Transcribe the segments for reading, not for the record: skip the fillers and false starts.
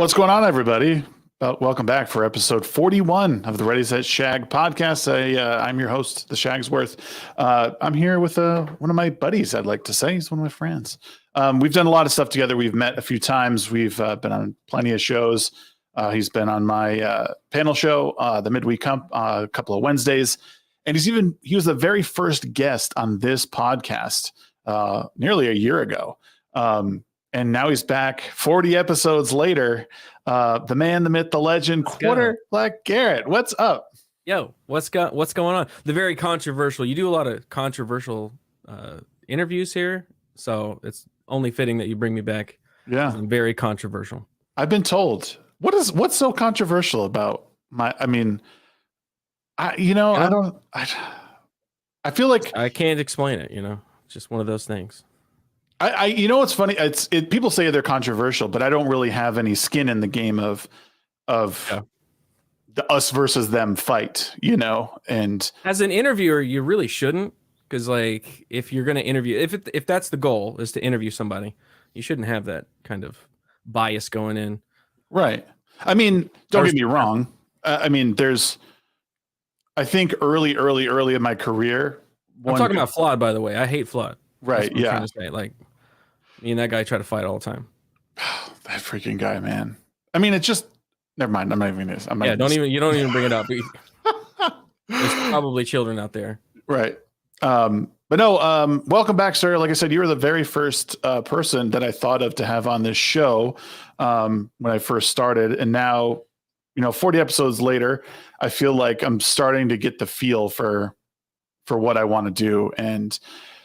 What's going on, everybody? Welcome back for episode 41 of the Ready Set Shag podcast. I'm your host, the Shagsworth. I'm here with one of my buddies, I'd like to say. He's one of my friends. We've done a lot of stuff together. We've met a few times. We've been on plenty of shows. He's been on my panel show, the Midweek Hump, a couple of Wednesdays. And he was the very first guest on this podcast nearly a year ago. And now he's back 40 episodes later. The man, the myth, the legend, Black Garrett. What's up? Yo, what's going on? The very controversial. You do a lot of controversial interviews here, so it's only fitting that you bring me back. Yeah, I'm very controversial. I've been told. What's so controversial about my? I mean, I feel like I can't explain it. It's just one of those things. What's funny? People say they're controversial, but I don't really have any skin in the game of the us versus them fight, and as an interviewer, you really shouldn't, because like, if you're going to interview, if that's the goal is to interview somebody, you shouldn't have that kind of bias going in. Right. I mean, don't get me wrong. I think early in my career, I'm talking about Flawed, by the way. I hate Flawed. Right. Yeah. Trying to say. Like, me and that guy try to fight all the time. That freaking guy, man. I mean, it's just, never mind. I'm not even this. You don't even bring it up. There's probably children out there. Right. But no, welcome back, sir. Like I said, you were the very first person that I thought of to have on this show when I first started. And now, 40 episodes later, I feel like I'm starting to get the feel for what I want to do. And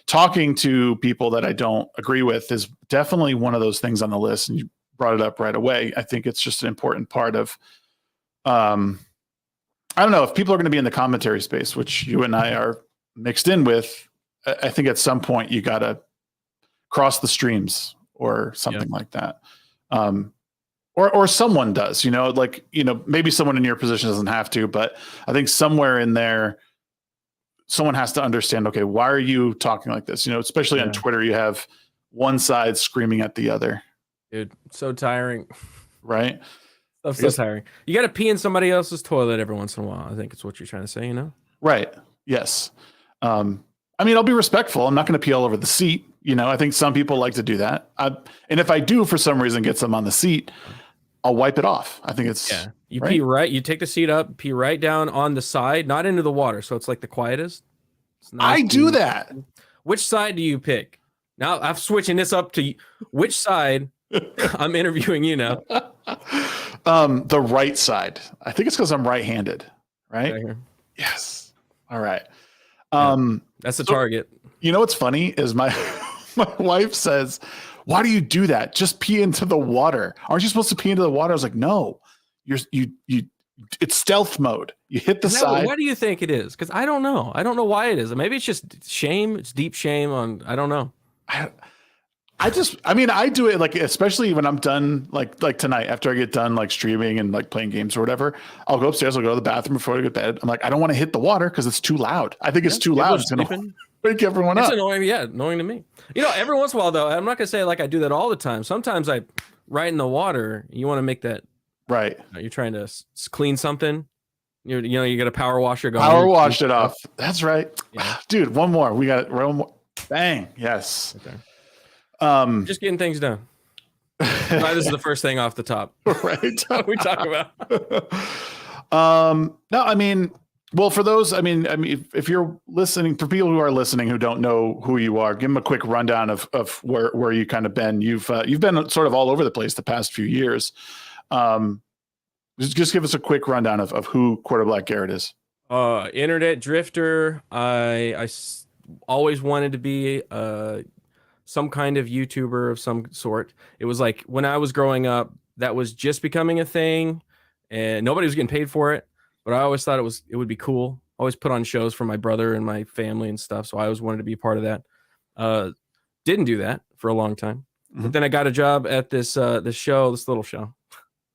talking to people that I don't agree with is definitely one of those things on the list. And you brought it up right away. I think it's just an important part of, I don't know, if people are going to be in the commentary space, which you and I are mixed in with, I think at some point you got to cross the streams or something like that. Or someone does, maybe someone in your position doesn't have to, but I think somewhere in there, someone has to understand, okay, why are you talking like this? Especially on Twitter, you have one side screaming at the other. Dude, so tiring. Right? So tiring. You got to pee in somebody else's toilet every once in a while. I think it's what you're trying to say, Right. Yes. I mean, I'll be respectful. I'm not going to pee all over the seat. I think some people like to do that. And if I do, for some reason, get some on the seat, I'll wipe it off. I think it's You pee right. You take the seat up, pee right down on the side, not into the water. So it's like the quietest. I do that. Which side do you pick? Now I'm switching this up to which side. I'm interviewing you now. The right side. I think it's because I'm right-handed. Right? Yes. All right. That's the target. What's funny is my wife says, "Why do you do that? Just pee into the water. Aren't you supposed to pee into the water?" I was like, "No, it's stealth mode. You hit the side." Why do you think it is? Because I don't know. I don't know why it is. Maybe it's just shame. It's deep shame I don't know. I do it, like, especially when I'm done, like tonight, after I get done, like, streaming and like playing games or whatever, I'll go upstairs, I'll go to the bathroom before I go to bed. I'm like, I don't want to hit the water because it's too loud. I think it's too loud. It's going to wake everyone up. It's annoying. Yeah. Annoying to me. Every once in a while though, I'm not going to say like I do that all the time. Sometimes right in the water, you want to make that. Right. You're trying to clean something. You got a power washer going. Power washed it off. That's right. Yeah. Dude, one more. We got one more. Bang. Yes. Okay. Just getting things done. This is the first thing off the top. Right. we talk about. No, I mean, well, for those, I mean, if you're listening, for people who are listening who don't know who you are, give them a quick rundown of where you kind of been. You've been sort of all over the place the past few years. Just give us a quick rundown of who Black Garrett is. Internet drifter. I always wanted to be some kind of YouTuber of some sort. It was like when I was growing up, that was just becoming a thing, and nobody was getting paid for it. But I always thought it would be cool. I always put on shows for my brother and my family and stuff, so I always wanted to be a part of that. Didn't do that for a long time, but then I got a job at this little show,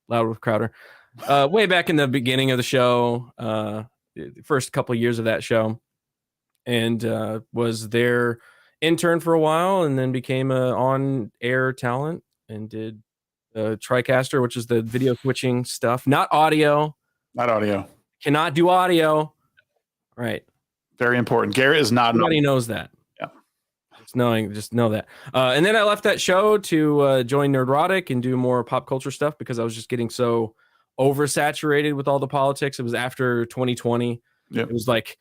Loud with Crowder, way back in the beginning of the show, the first couple of years of that show, and was their intern for a while, and then became a on-air talent and did TriCaster, which is the video switching stuff, not audio. Not audio. Cannot do audio. Right. Very important. Garrett is not. Nobody knows that. Yeah. Just know that. And then I left that show to join Nerdrotic and do more pop culture stuff because I was just getting so oversaturated with all the politics. It was after 2020. Yep. It was like,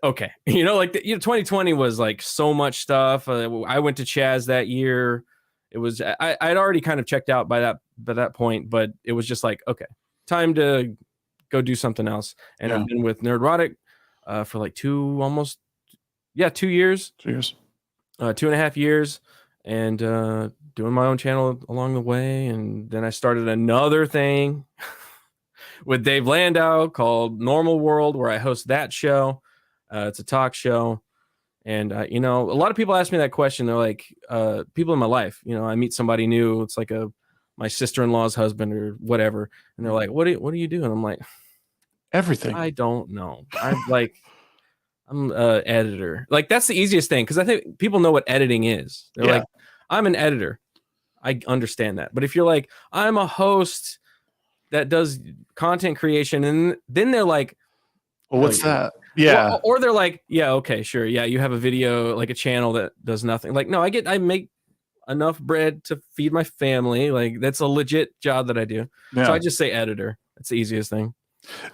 okay, 2020 was like so much stuff. I went to Chaz that year. It was I'd already kind of checked out by that point, but it was just like, okay, time to go do something else. And I've been with Nerdrotic for like 2 years. 2 years. 2.5 years, and doing my own channel along the way. And then I started another thing with Dave Landau called Normal World, where I host that show. It's a talk show. And, a lot of people ask me that question. They're like, people in my life, I meet somebody new. It's like my sister-in-law's husband or whatever. And they're like, what do you do? And I'm like, everything. I don't know. I'm an editor. Like, that's the easiest thing, because I think people know what editing is. They're like, I'm an editor. I understand that. But if you're like, I'm a host that does content creation, and then they're like, well, what's that? Yeah. Or they're like, yeah, okay, sure. Yeah, you have a video, like a channel that does nothing. Like, no, I make enough bread to feed my family. Like, that's a legit job that I do. Yeah. So I just say editor. That's the easiest thing.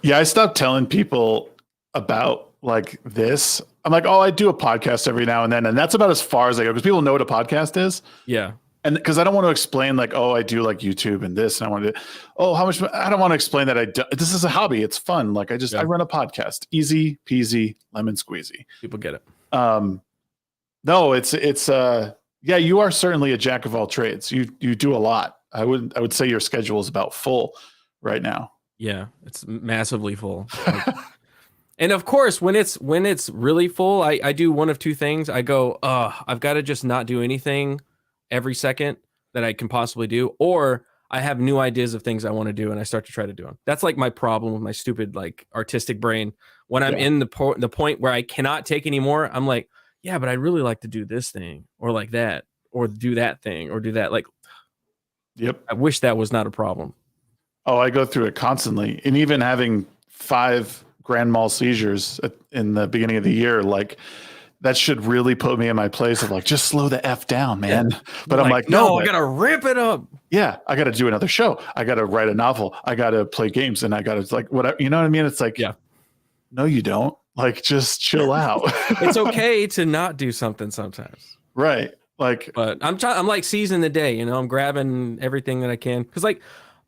Yeah, I stopped telling people about like this. I'm like, oh, I do a podcast every now and then, and that's about as far as I go, because people know what a podcast is. Yeah. And because I don't want to explain like, oh, I do like YouTube and this, and I want to, how much, I don't want to explain that this is a hobby. It's fun. Like I run a podcast, easy peasy, lemon squeezy. People get it. No, it's you are certainly a jack of all trades. You do a lot. I would say your schedule is about full right now. Yeah, it's massively full. And of course, when it's really full, I do one of two things. I go, I've got to just not do anything every second that I can possibly do, or I have new ideas of things I want to do, and I start to try to do them. That's like my problem with my stupid like artistic brain. When I'm in the point where I cannot take anymore, I'm like, yeah, but I'd really like to do this thing, or like that, or do that thing, or do that. Like, yep. I wish that was not a problem. Oh, I go through it constantly, and even having 5 grand mal seizures in the beginning of the year, like that should really put me in my place of like, just slow the F down, man. Yeah. But I'm like, no, I gotta ramp it up. Yeah, I gotta do another show. I gotta write a novel. I gotta play games, and I gotta like whatever. You know what I mean? It's like, no, you don't. Like, just chill out. It's okay to not do something sometimes, right? Like, but I'm like seizing the day. I'm grabbing everything that I can, because like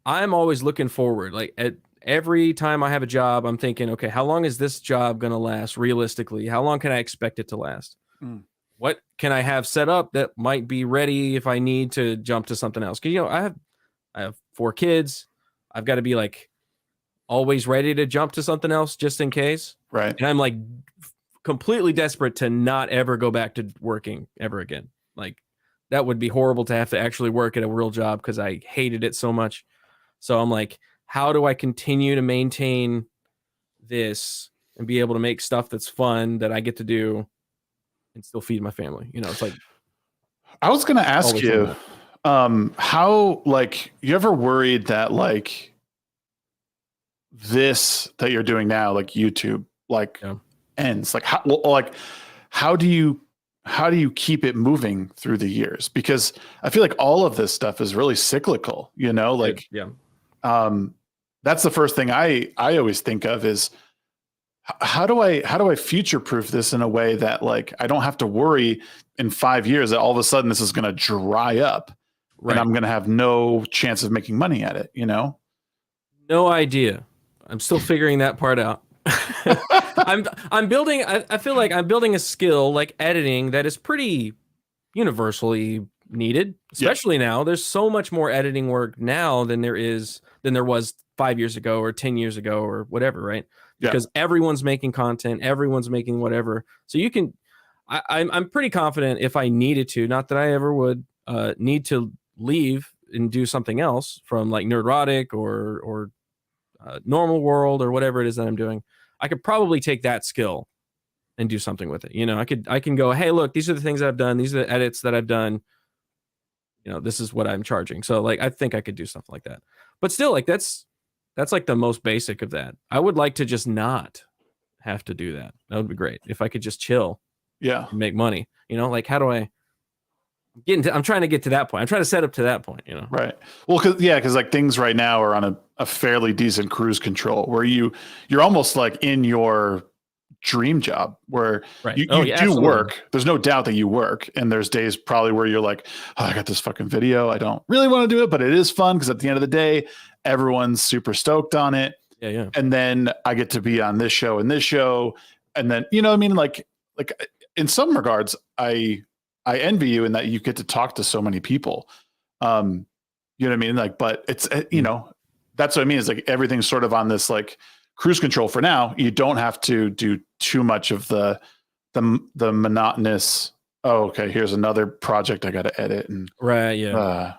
I'm always looking forward. Like every time I have a job, I'm thinking, okay, how long is this job going to last realistically? How long can I expect it to last? What can I have set up that might be ready if I need to jump to something else? Because, I have 4 kids. I've got to be like always ready to jump to something else just in case. Right. And I'm like completely desperate to not ever go back to working ever again. Like, that would be horrible to have to actually work at a real job, because I hated it so much. So I'm like, how do I continue to maintain this and be able to make stuff that's fun that I get to do and still feed my family? It's like, I was going to ask you, how, like, you ever worried that like this that you're doing now, like YouTube, like ends? Like, how do you keep it moving through the years? Because I feel like all of this stuff is really cyclical, like, that's the first thing I always think of is how do I future-proof this in a way that like I don't have to worry in 5 years that all of a sudden this is going to dry up and I'm going to have no chance of making money at it, No idea. I'm still figuring that part out. I'm building. I feel like I'm building a skill like editing that is pretty universally needed, especially now. There's so much more editing work now than there was 5 years ago or 10 years ago or whatever, right? Because everyone's making content, everyone's making whatever. So you can. I'm pretty confident if I needed to, not that I ever would need to leave and do something else from like Nerdrotic or Normal World or whatever it is that I'm doing, I could probably take that skill and do something with it. I can go, hey, look, these are the things that I've done. These are the edits that I've done. this is what I'm charging. So like, I think I could do something like that, but still like, that's like the most basic of that. I would like to just not have to do that. That would be great. If I could just chill Yeah. and make money, like how do I get into, I'm trying to get to that point. I'm trying to set up to that point, Right. Well, cause like things right now are on a fairly decent cruise control where you're almost like in your dream job where Right. you Yeah, do absolutely. work. There's no doubt that you work. And there's days probably where you're like, oh, I got this fucking video. I don't really want to do it, but it is fun because at the end of the day, everyone's super stoked on it. Yeah. Yeah. And then I get to be on this show and this show. And then, you know what I mean? Like in some regards, I envy you in that you get to talk to so many people. You know what I mean? Like, but it's, that's what I mean is like everything's sort of on this like cruise control for now. You don't have to do too much of the monotonous, oh, okay, here's another project I got to edit and right. Yeah.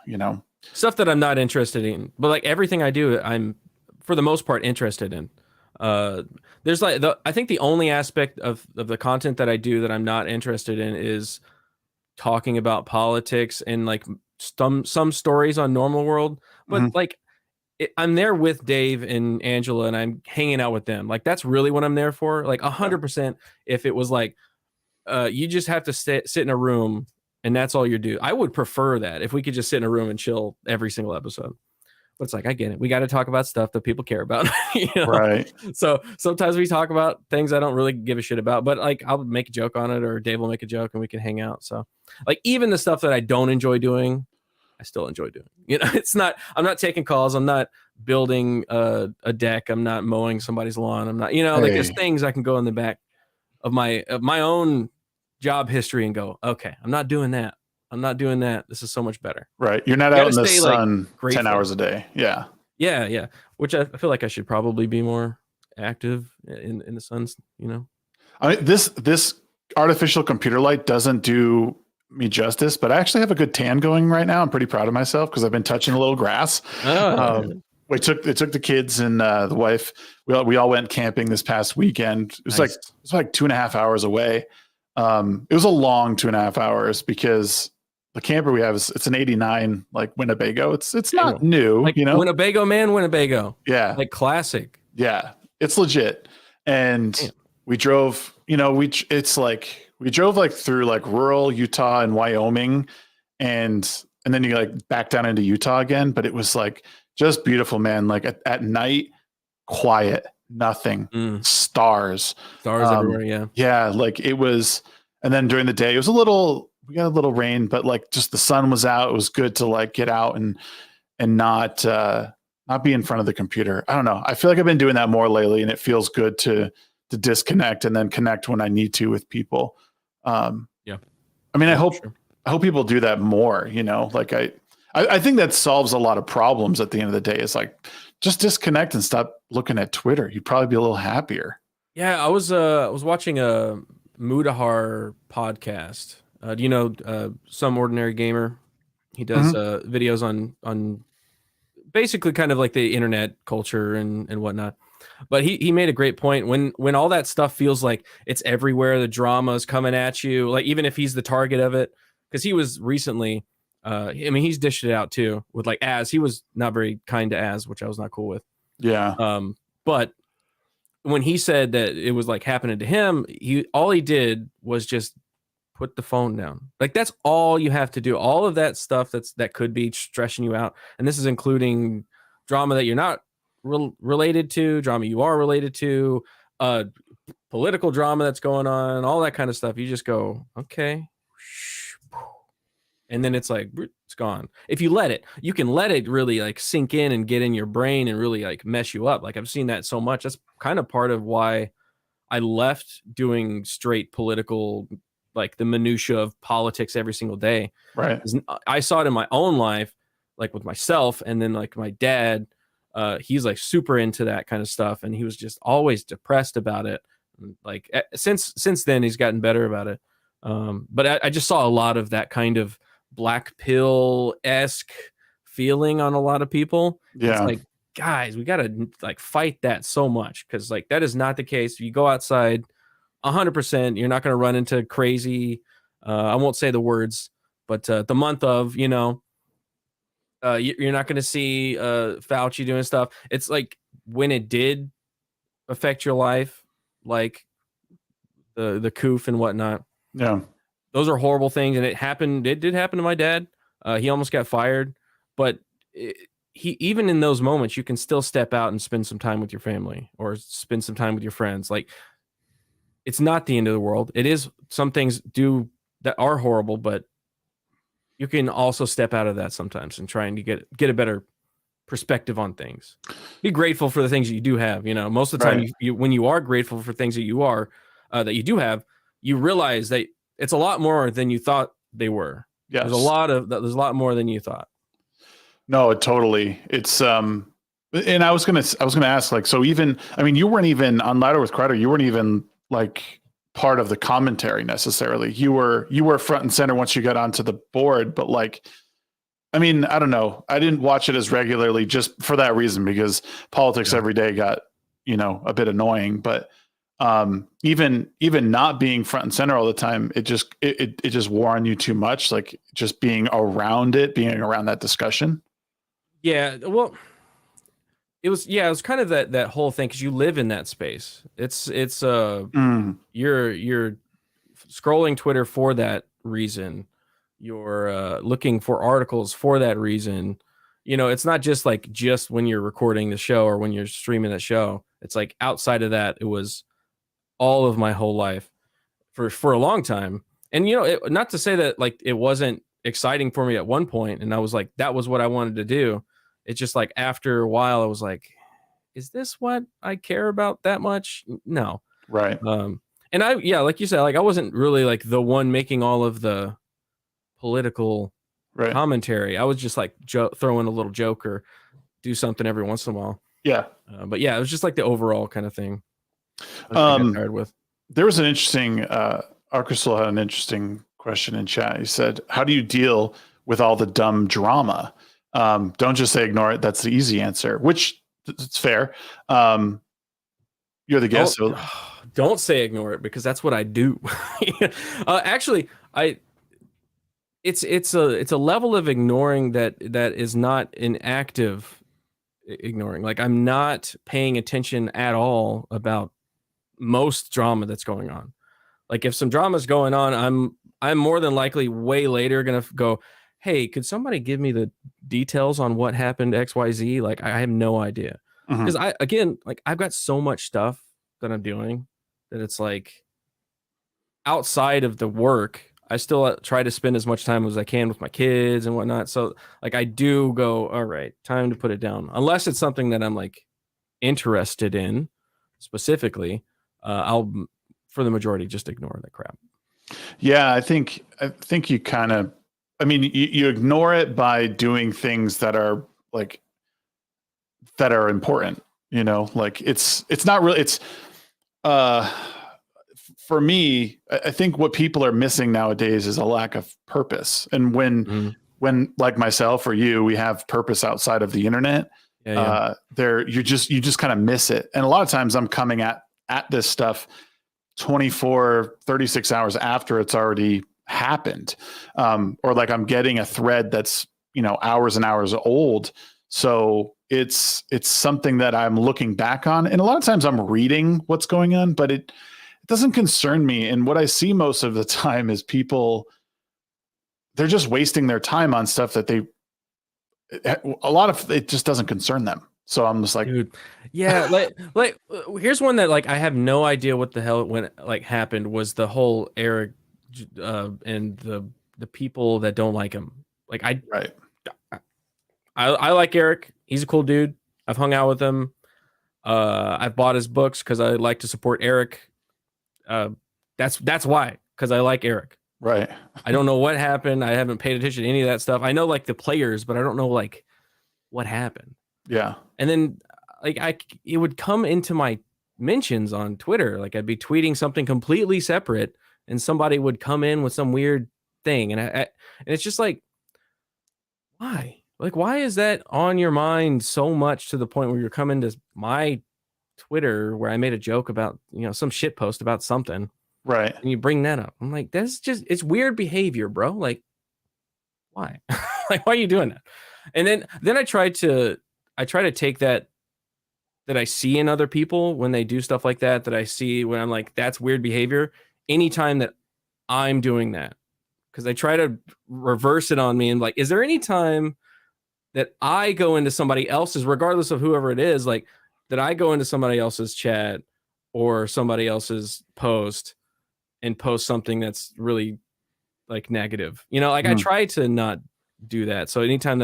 Stuff that I'm not interested in, but like everything I do, I'm for the most part interested in. There's like I think the only aspect of the content that I do that I'm not interested in is talking about politics and like some stories on Normal World, but like I'm there with Dave and Angela and I'm hanging out with them. Like that's really what I'm there for. Like 100%. If it was like you just have to sit in a room and that's all you do, I would prefer that if we could just sit in a room and chill every single episode. But it's like, I get it. We got to talk about stuff that people care about. Right. So sometimes we talk about things I don't really give a shit about, but like I'll make a joke on it or Dave will make a joke and we can hang out. So like even the stuff that I don't enjoy doing, I still enjoy doing. I'm not taking calls. I'm not building a deck. I'm not mowing somebody's lawn. I'm not, like there's things I can go in the back of my own job history and go, okay, I'm not doing that. I'm not doing that. This is so much better. Right. You're not out in the sun like 10 hours a day. Yeah. Yeah. Yeah. Which I feel like I should probably be more active in the sun, I mean, this artificial computer light doesn't do me justice, but I actually have a good tan going right now. I'm pretty proud of myself because I've been touching a little grass. We took the kids and the wife. We all went camping this past weekend. It was nice. like 2.5 hours away. It was a long 2.5 hours because the camper we have it's an 89 like Winnebago. It's not new, like, Winnebago, man, Winnebago. Yeah, like classic. Yeah, it's legit. And we drove. We drove like through like rural Utah and Wyoming, and then you like back down into Utah again. But it was like just beautiful, man. Like at night, quiet, nothing, stars everywhere. Yeah, like it was. And then during the day, we got a little rain, but like just the sun was out. It was good to like get out and not be in front of the computer. I don't know. I feel like I've been doing that more lately, and it feels good to disconnect and then connect when I need to with people. I mean, I hope people do that more. Like I think that solves a lot of problems at the end of the day. It's like just disconnect and stop looking at Twitter. You'd probably be a little happier. Yeah, I was watching a Mudahar podcast. Do you know Some Ordinary Gamer? He does videos on basically kind of like the internet culture and whatnot. But he made a great point when all that stuff feels like it's everywhere, the drama is coming at you, like even if he's the target of it, because he was recently, he's dished it out too with like Az. He was not very kind to Az, which I was not cool with. Yeah. But when he said that it was like happening to him, all he did was just put the phone down. Like that's all you have to do. All of that stuff that could be stressing you out, and this is including drama that you're not related to, drama you are related to, political drama that's going on, all that kind of stuff. You just go, okay, and then it's like it's gone. If you let it, you can let it really like sink in and get in your brain and really like mess you up. Like I've seen that so much. That's kind of part of why I left doing straight political, like the minutia of politics every single day. Right. I saw it in my own life, like with myself, and then like my dad. He's like super into that kind of stuff, and he was just always depressed about it. Like since then, he's gotten better about it. But I just saw a lot of that kind of black pill-esque feeling on a lot of people. Yeah. It's like, guys, we gotta like fight that so much, because like that is not the case. If you go outside 100%, you're not gonna run into crazy. I won't say the words, but the month of, You're not going to see Fauci doing stuff. It's like when it did affect your life, like the coof and whatnot. Yeah. Those are horrible things, and it happened. It did happen to my dad. He almost got fired, but he even in those moments, you can still step out and spend some time with your family or spend some time with your friends. Like it's not the end of the world. It is some things do that are horrible, but you can also step out of that sometimes and trying to get a better perspective on things. Be grateful for the things that you do have. Most of the time, Right. you when you are grateful for things that you do have, you realize that it's a lot more than you thought they were. Yes. There's a lot more than you thought. No, totally. It's and I was gonna ask, like, so even, I mean, you weren't even on Louder with Crowder. You weren't even like part of the commentary necessarily. You were front and center once you got onto the board, but like, I mean, I don't know. I didn't watch it as regularly just for that reason, because politics every day got, a bit annoying. But even not being front and center all the time, it just wore on you too much. Like just being around that discussion. Yeah, well, it was kind of that whole thing because you live in that space. It's you're scrolling Twitter for that reason. You're looking for articles for that reason. It's not just when you're recording the show or when you're streaming the show. It's like outside of that, it was all of my whole life for a long time. And not to say that like it wasn't exciting for me at one point, and I was like that was what I wanted to do. It's just like after a while, I was like, is this what I care about that much? No. Right. And like you said, like I wasn't really like the one making all of the political commentary. I was just like throw in a little joke or do something every once in a while. Yeah. But yeah, it was just like the overall kind of thing I got tired with. There was an interesting, Arcusel had an interesting question in chat. He said, how do you deal with all the dumb drama? Don't just say ignore it. That's the easy answer, which it's fair. You're the guest. Don't say ignore it, because that's what I do. Actually, it's a level of ignoring that is not an active ignoring. Like I'm not paying attention at all about most drama that's going on. Like if some drama is going on, I'm more than likely way later gonna go, hey, could somebody give me the details on what happened XYZ? Like I have no idea. Because I've got so much stuff that I'm doing that it's like outside of the work, I still try to spend as much time as I can with my kids and whatnot. So like I do go, all right, time to put it down. Unless it's something that I'm like interested in specifically, I'll for the majority just ignore that crap. Yeah, I think you kind of, I mean, you ignore it by doing things that are like that are important. Like it's not really. It's for me, I think what people are missing nowadays is a lack of purpose. And when like myself or you, we have purpose outside of the internet. You just kind of miss it. And a lot of times I'm coming at this stuff 24, 36 hours after it's already happened. Or like I'm getting a thread that's, hours and hours old. So it's something that I'm looking back on. And a lot of times I'm reading what's going on, but it doesn't concern me. And what I see most of the time is people, they're just wasting their time on stuff that a lot of it just doesn't concern them. So I'm just like, dude, yeah, like here's one that like I have no idea what the hell when like happened was the whole Eric and the people that don't like him. Like I like Eric. He's a cool dude. I've hung out with him. I've bought his books because I like to support Eric. That's why, because I like Eric. Right. I don't know what happened. I haven't paid attention to any of that stuff. I know like the players, but I don't know like what happened. Yeah. And then like it would come into my mentions on Twitter. Like I'd be tweeting something completely separate and somebody would come in with some weird thing. And it's just like, why? Like, why is that on your mind so much to the point where you're coming to my Twitter where I made a joke about, some shit post about something. Right. And you bring that up. I'm like, it's weird behavior, bro. Like, why? Like, why are you doing that? And then I try to take that I see in other people when they do stuff like that I see when I'm like, that's weird behavior. Anytime that I'm doing that, because I try to reverse it on me and like, is there any time that I go into somebody else's, regardless of whoever it is, like that I go into somebody else's chat or somebody else's post and post something that's really like negative, like I try to not do that. So anytime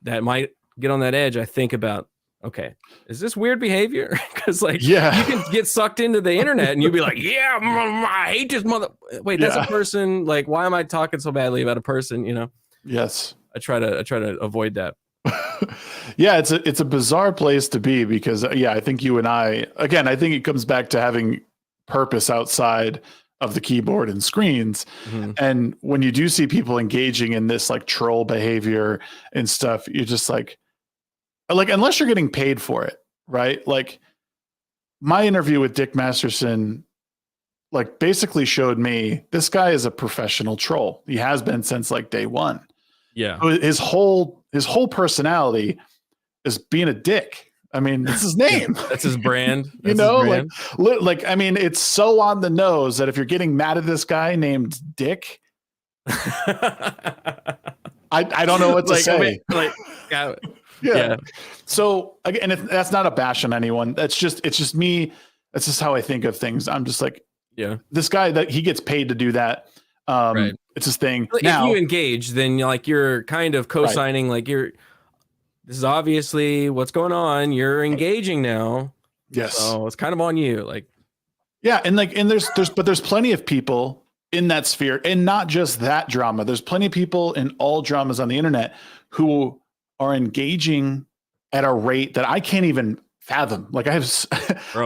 that might get on that edge, I think about, okay, is this weird behavior? Because like, you can get sucked into the internet and you'll be like, yeah, I hate this mother. Wait, that's a person. Like, why am I talking so badly about a person? Yes. I try to avoid that. Yeah, it's a bizarre place to be because I think you and I think it comes back to having purpose outside of the keyboard and screens. Mm-hmm. And when you do see people engaging in this like troll behavior and stuff, you're just like unless you're getting paid for it, right? Like my interview with Dick Masterson like basically showed me this guy is a professional troll. He has been since like day one. Yeah. His whole personality is being a dick. I mean, that's his name. That's his brand. That's like, I mean, it's so on the nose that if you're getting mad at this guy named Dick, I don't know what to say. Yeah. So again, that's not a bash on anyone. It's just me. That's just how I think of things. I'm just like, this guy that he gets paid to do that. Right. It's his thing. Now, if you engage, then you're kind of co-signing, right. Like this is obviously what's going on. You're engaging now. Yes. So it's kind of on you. Like, yeah. And there's plenty of people in that sphere and not just that drama. There's plenty of people in all dramas on the internet who are engaging at a rate that I can't even fathom. Like I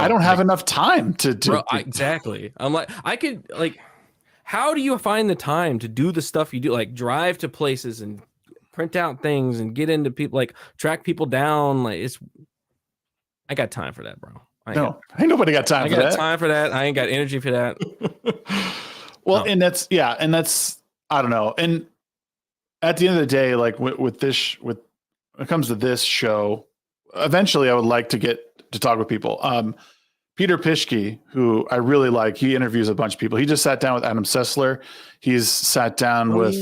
don't have enough time to exactly. I'm like, I could like, how do you find the time to do the stuff you do? Like drive to places and print out things and get into people, like track people down. Like I got time for that, bro. Ain't nobody got time for that. I got time for that. I ain't got energy for that. Well, and that's, I don't know. And at the end of the day, like when it comes to this show, eventually I would like to get to talk with people. Peter Pischke, who I really like, he interviews a bunch of people. He just sat down with Adam Sessler. He's sat down with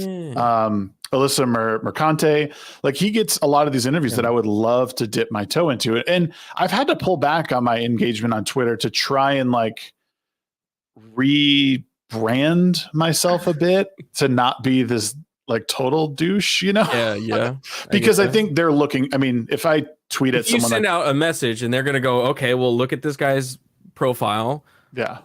Alyssa Mercante. Like he gets a lot of these interviews that I would love to dip my toe into it. And I've had to pull back on my engagement on Twitter to try and like rebrand myself a bit to not be this like total douche, Yeah. Because I think they're looking, I mean, if I tweet at someone, you send out a message and they're going to go, okay, well, look at this guy's profile. Yeah.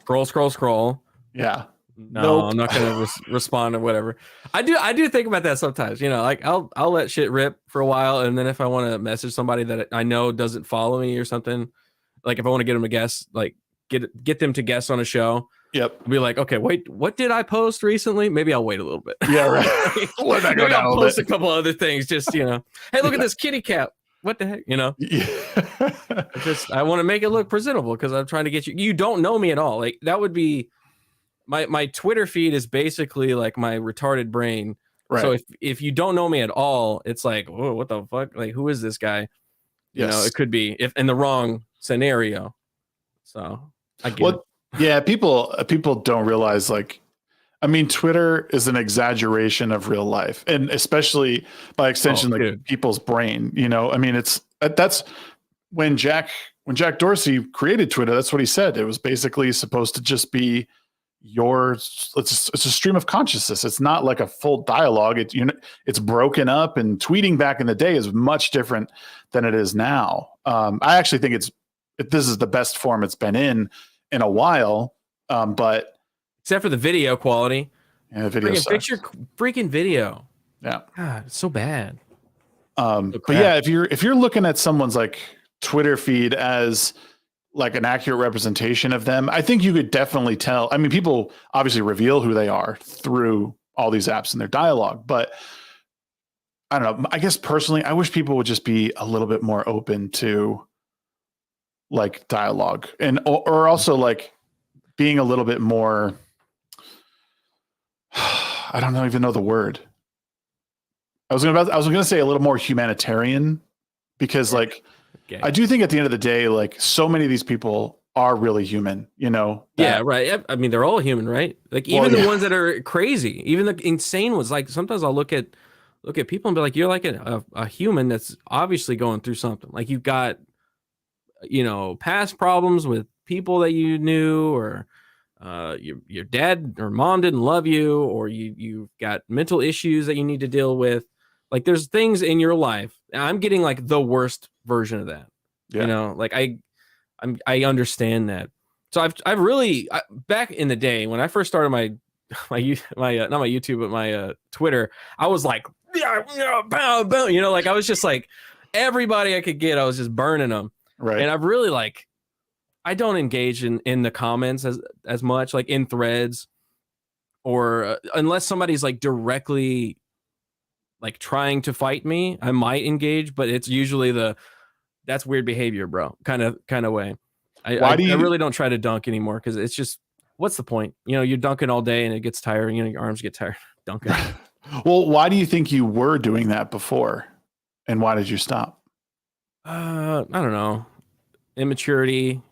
Scroll. Yeah. No, I'm not going to respond or whatever. I do think about that sometimes, like I'll let shit rip for a while. And then if I want to message somebody that I know doesn't follow me or something, like if I want to get them a guest, like get them to guest on a show. Yep. I'll be like, okay, wait, what did I post recently? Maybe I'll wait a little bit. Yeah, right. Let that go down I'll post a couple other things. Just, hey, look at this kitty cat. What the heck? I want to make it look presentable because I'm trying to get you. You don't know me at all. Like that would be my Twitter feed is basically like my retarded brain. Right. So if you don't know me at all, it's like, whoa, what the fuck? Like, who is this guy? Yes. It could be if in the wrong scenario. So I get it. Yeah, people don't realize, like, I mean, Twitter is an exaggeration of real life, and especially by extension, people's brain. I mean, that's when Jack Dorsey created Twitter. That's what he said. It was basically supposed to just be it's a stream of consciousness. It's not like a full dialogue. It's broken up, and tweeting back in the day is much different than it is now. I actually think this is the best form it's been in a while, but except for the video quality. Yeah, the video fix your freaking video. Yeah, God, it's so bad. But yeah, if you're looking at someone's like Twitter feed as like an accurate representation of them, I think you could definitely tell. I mean, people obviously reveal who they are through all these apps and their dialogue, but I don't know. I guess personally, I wish people would just be a little bit more open to like dialogue or also like being a little bit more, I don't even know the word. I was gonna say a little more humanitarian, because like Okay. I do think at the end of the day, like so many of these people are really human, Yeah, right. I mean, they're all human, right? Like even the ones that are crazy, even the insane ones. Like sometimes I'll look at people and be like, "You're like a human that's obviously going through something. Like you've got, past problems with people that you knew, or your dad or mom didn't love you, or you've got mental issues that you need to deal with. Like there's things in your life. I'm getting like the worst version of that. Yeah. Like I understand that. So I've really back in the day when I first started my not my YouTube but my Twitter, I was like bow, bow, like I was just like everybody I could get, I was just burning them. Right. And I've really like I don't engage in the comments as much, like in threads, or unless somebody's like directly like trying to fight me, I might engage, but it's usually that's weird behavior, bro, kind of way. I really don't try to dunk anymore because it's just, what's the point? You're dunking all day and it gets tiring. Your arms get tired dunking. Well, why do you think you were doing that before, and why did you stop? I don't know, immaturity,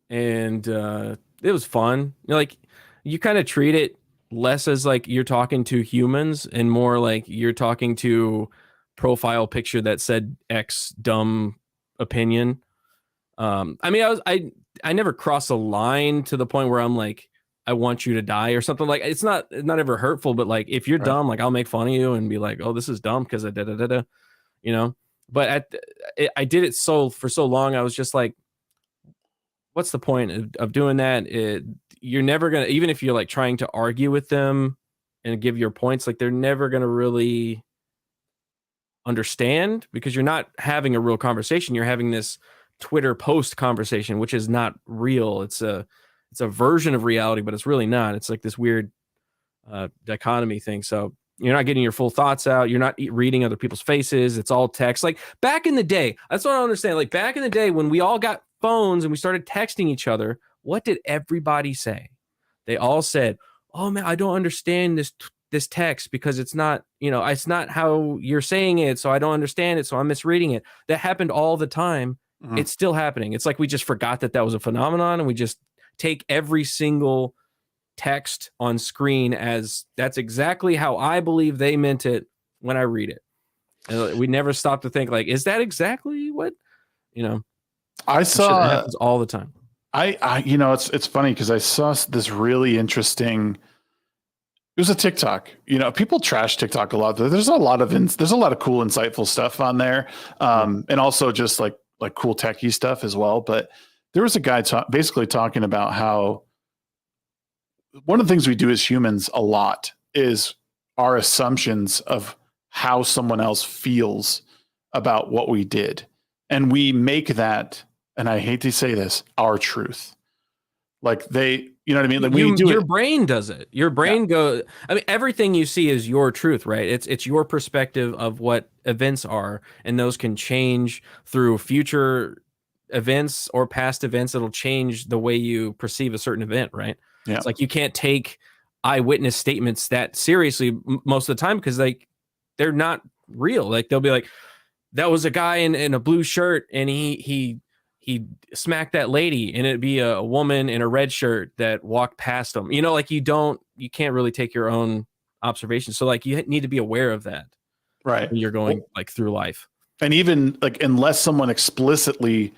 and it was fun. Like you kind of treat it less as like you're talking to humans and more like you're talking to profile picture that said X dumb opinion. I mean, I never crossed a line to the point where I'm like, I want you to die or something. Like it's not ever hurtful, but like if you're dumb, like I'll make fun of you and be like, oh, this is dumb because I da da da da, But I did it for so long, I was just like, what's the point of doing that? You're never gonna, even if you're like trying to argue with them and give your points, like they're never gonna really understand because you're not having a real conversation. You're having this Twitter post conversation, which is not real. It's a version of reality, but it's really not. It's like this weird dichotomy thing. So you're not getting your full thoughts out. You're not reading other people's faces. It's all text. Like back in the day, that's what I don't understand. Like back in the day when we all got phones and we started texting each other, what did everybody say? They all said, "Oh man, I don't understand this text because it's not, it's not how you're saying it, so I don't understand it, so I'm misreading it." That happened all the time. Mm-hmm. It's still happening. It's like we just forgot that was a phenomenon, and we just take every single text on screen as that's exactly how I believe they meant it when I read it. And we never stop to think like, is that exactly what, I saw that happens all the time. It's funny because I saw this really interesting. It was a TikTok. People trash TikTok a lot. There's a lot of cool, insightful stuff on there, and also just like cool techie stuff as well. But there was a guy basically talking about how one of the things we do as humans a lot is our assumptions of how someone else feels about what we did, and we make that. And I hate to say this, our truth. Like you know what I mean? Like your brain does it. Your brain goes, I mean, everything you see is your truth, right? It's your perspective of what events are, and those can change through future events or past events. It'll change the way you perceive a certain event, right? Yeah. It's like you can't take eyewitness statements that seriously most of the time because they're not real. Like they'll be like, that was a guy in a blue shirt and he smacked that lady, and it'd be a woman in a red shirt that walked past him. Like you can't really take your own observations. So like you need to be aware of that, right? When you're going like through life. And even like, unless someone explicitly,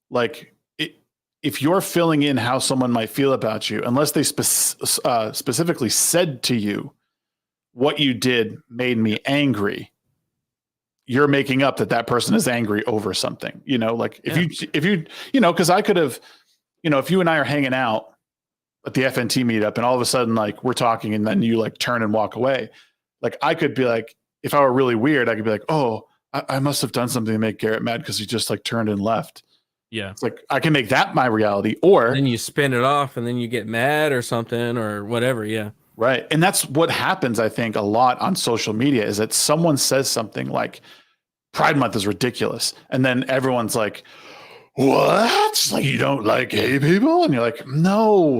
like if you're filling in how someone might feel about you, unless they specifically said to you, what you did made me angry, you're making up that person is angry over something, like if you, cause I could have, if you and I are hanging out at the FNT meetup and all of a sudden, like we're talking and then you like turn and walk away. Like I could be like, if I were really weird, I could be like, oh, I must have done something to make Garrett mad because he just like turned and left. Yeah. It's like, I can make that my reality, or then you spin it off and then you get mad or something or whatever. Yeah. Right. And that's what happens, I think, a lot on social media is that someone says something like Pride Month is ridiculous. And then everyone's like, what? Like, you don't like gay people? And you're like, no.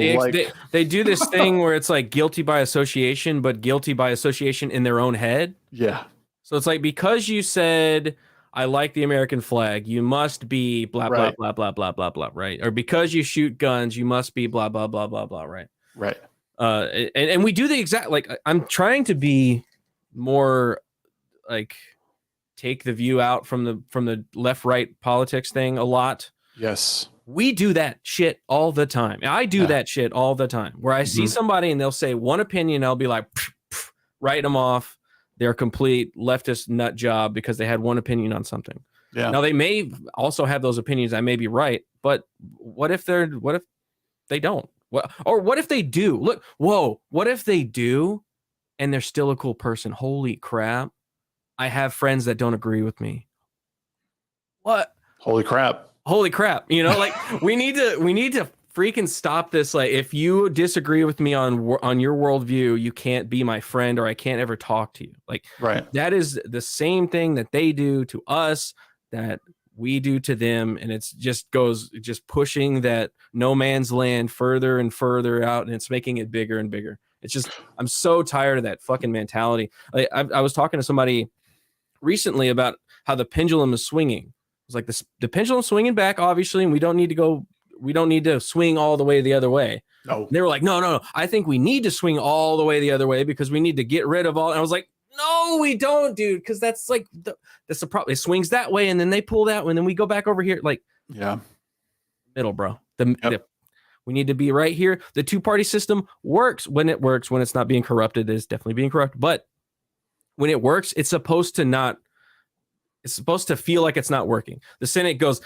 They do this thing where it's like guilty by association, but guilty by association in their own head. Yeah. So it's like, because you said I like the American flag, you must be blah blah blah blah blah blah blah, right? Or because you shoot guns, you must be blah blah blah blah blah, right? Right. And we do the exact, like, I'm trying to be more like, take the view out from the left right politics thing a lot. Yes. We do that shit all the time. I do that shit all the time, where I see somebody and they'll say one opinion, I'll be like, pff, pff, write them off. They're a complete leftist nut job because they had one opinion on something. Yeah. Now they may also have those opinions. I may be right, but what if they don't? What if they do? Look, whoa, what if they do and they're still a cool person? Holy crap. I have friends that don't agree with me. What? Holy crap. You know, like, we need to freaking stop this. Like, if you disagree with me on your worldview, you can't be my friend, or I can't ever talk to you. Like, that is the same thing that they do to us that we do to them. And it's just pushing that no man's land further and further out. And it's making it bigger and bigger. It's just, I'm so tired of that fucking mentality. I was talking to somebody recently about how the pendulum is swinging. It's like the pendulum swinging back, obviously, and we don't need to swing all the way the other way. No. And they were like, no, I think we need to swing all the way the other way because we need to get rid of all. And I was like, no, we don't, dude, because that's like that's the problem. It swings that way, and then they pull that way, and then we go back over here. Like, middle, bro. We need to be right here. The two-party system works when it works. When it's not being corrupted, it's definitely being corrupted. But when it works, it's supposed to feel like it's not working. The Senate goes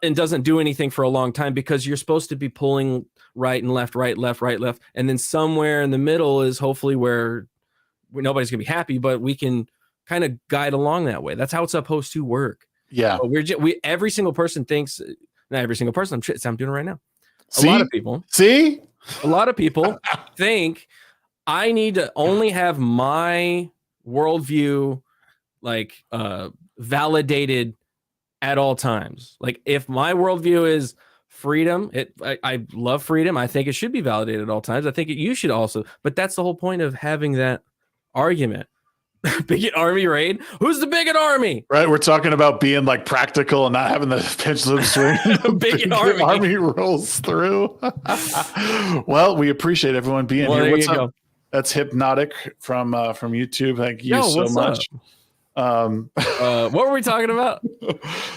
and doesn't do anything for a long time because you're supposed to be pulling right and left, right, left, right, left. And then somewhere in the middle is hopefully where nobody's going to be happy, but we can kind of guide along that way. That's how it's supposed to work. Yeah. But every single person thinks, not every single person, I'm doing it right now. See? A lot of people. See? A lot of people think I need to only have my worldview like validated at all times. Like, if my worldview is freedom, I love freedom. I think it should be validated at all times. I think you should also, but that's the whole point of having that argument. Bigot army raid. Who's the bigot army? Right. We're talking about being like practical and not having the pendulum swing. Bigot army rolls through. Well, we appreciate everyone being here. What's up? Go. That's Hypnotic from YouTube. Thank you so much. What were we talking about?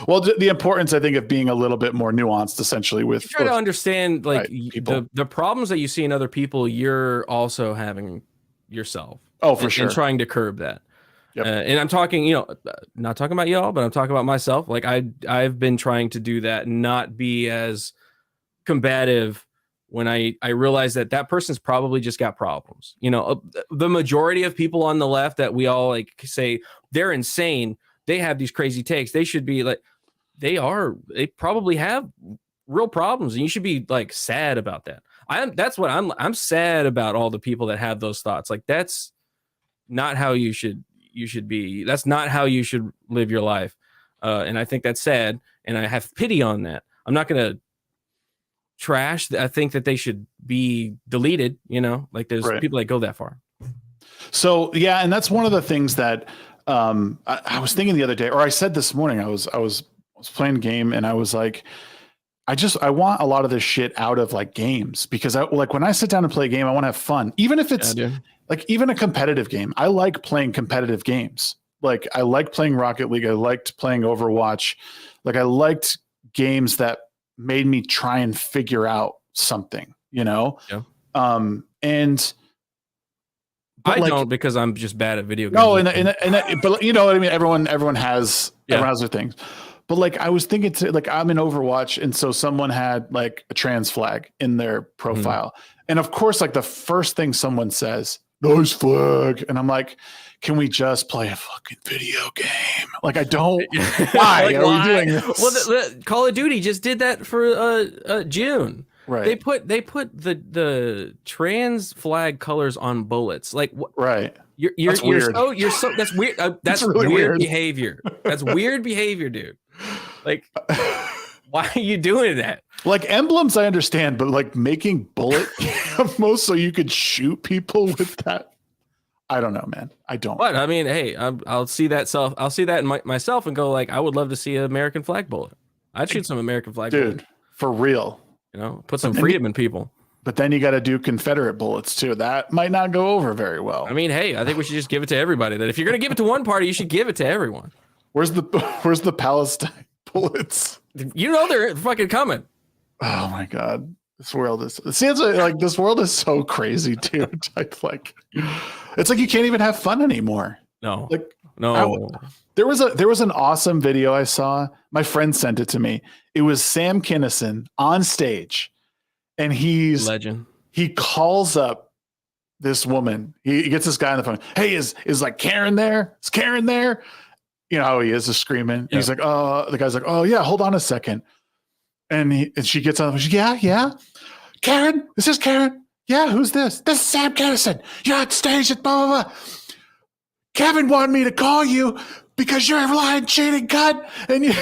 Well, the importance, I think, of being a little bit more nuanced, essentially, with try to understand like the problems that you see in other people, you're also having yourself. Oh, for sure. And trying to curb that. Yep. And I'm talking, not talking about y'all, but I'm talking about myself. Like, I've been trying to do that and not be as combative when I realize that person's probably just got problems. The majority of people on the left that we all like say they're insane, they have these crazy takes, they should be like, they probably have real problems, and you should be like sad about that. I'm sad about all the people that have those thoughts. Like, that's not how you should be. That's not how you should live your life. And I think that's sad, and I have pity on that. I'm not going to trash. I think that they should be deleted, like there's people that go that far. So, yeah. And that's one of the things that I was thinking the other day, or I said this morning, I was playing a game and I was like, I want a lot of this shit out of like games, because when I sit down and play a game, I want to have fun, even if it's like even a competitive game. I like playing competitive games. Like, I like playing Rocket League. I liked playing Overwatch. Like, I liked games that made me try and figure out something, Yeah. And I don't, because I'm just bad at video games. No, but you know what I mean? Everyone has their things. But like, I was thinking like, I'm in Overwatch, and so someone had like a trans flag in their profile. And of course, like, the first thing someone says, "Nice flag." And I'm like, can we just play a fucking video game? Like, I don't. Why like, are we doing this? Well, the Call of Duty just did that for June. Right. They put the trans flag colors on bullets. Like, what? Right. You're so that's weird. That's really weird behavior. That's weird behavior, dude. Like, why are you doing that? Like, emblems, I understand, but like making bullet ammo so you could shoot people with that. I don't know, man. I don't. But I mean, hey, I'll see that I'll see that in myself and go like, I would love to see an American flag bullet. I'd shoot some American flag Dude, bullets. for real. You know, put some freedom in people. But then you got to do Confederate bullets too. That might not go over very well. I mean, hey, I think we should just give it to everybody. That if you're going to give it to one party, you should give it to everyone. Where's the Palestine bullets? You know they're fucking coming. Oh my God. This world is, it seems like this world is so crazy, dude. It's like you can't even have fun anymore. No, like no. There was an awesome video I saw. My friend sent it to me. It was Sam Kinison on stage, and he's legend. He calls up this woman. He gets this guy on the phone. Hey, is like Karen there? Is Karen there? You know how he is, just screaming. Yeah. He's like, oh, the guy's like, oh yeah, hold on a second. And she gets on the phone. She's, yeah. Karen, is this Karen? Yeah, who's this? This is Sam Kinison. You're on stage at blah, blah, blah. Kevin wanted me to call you because you're a lying, cheating cunt. And he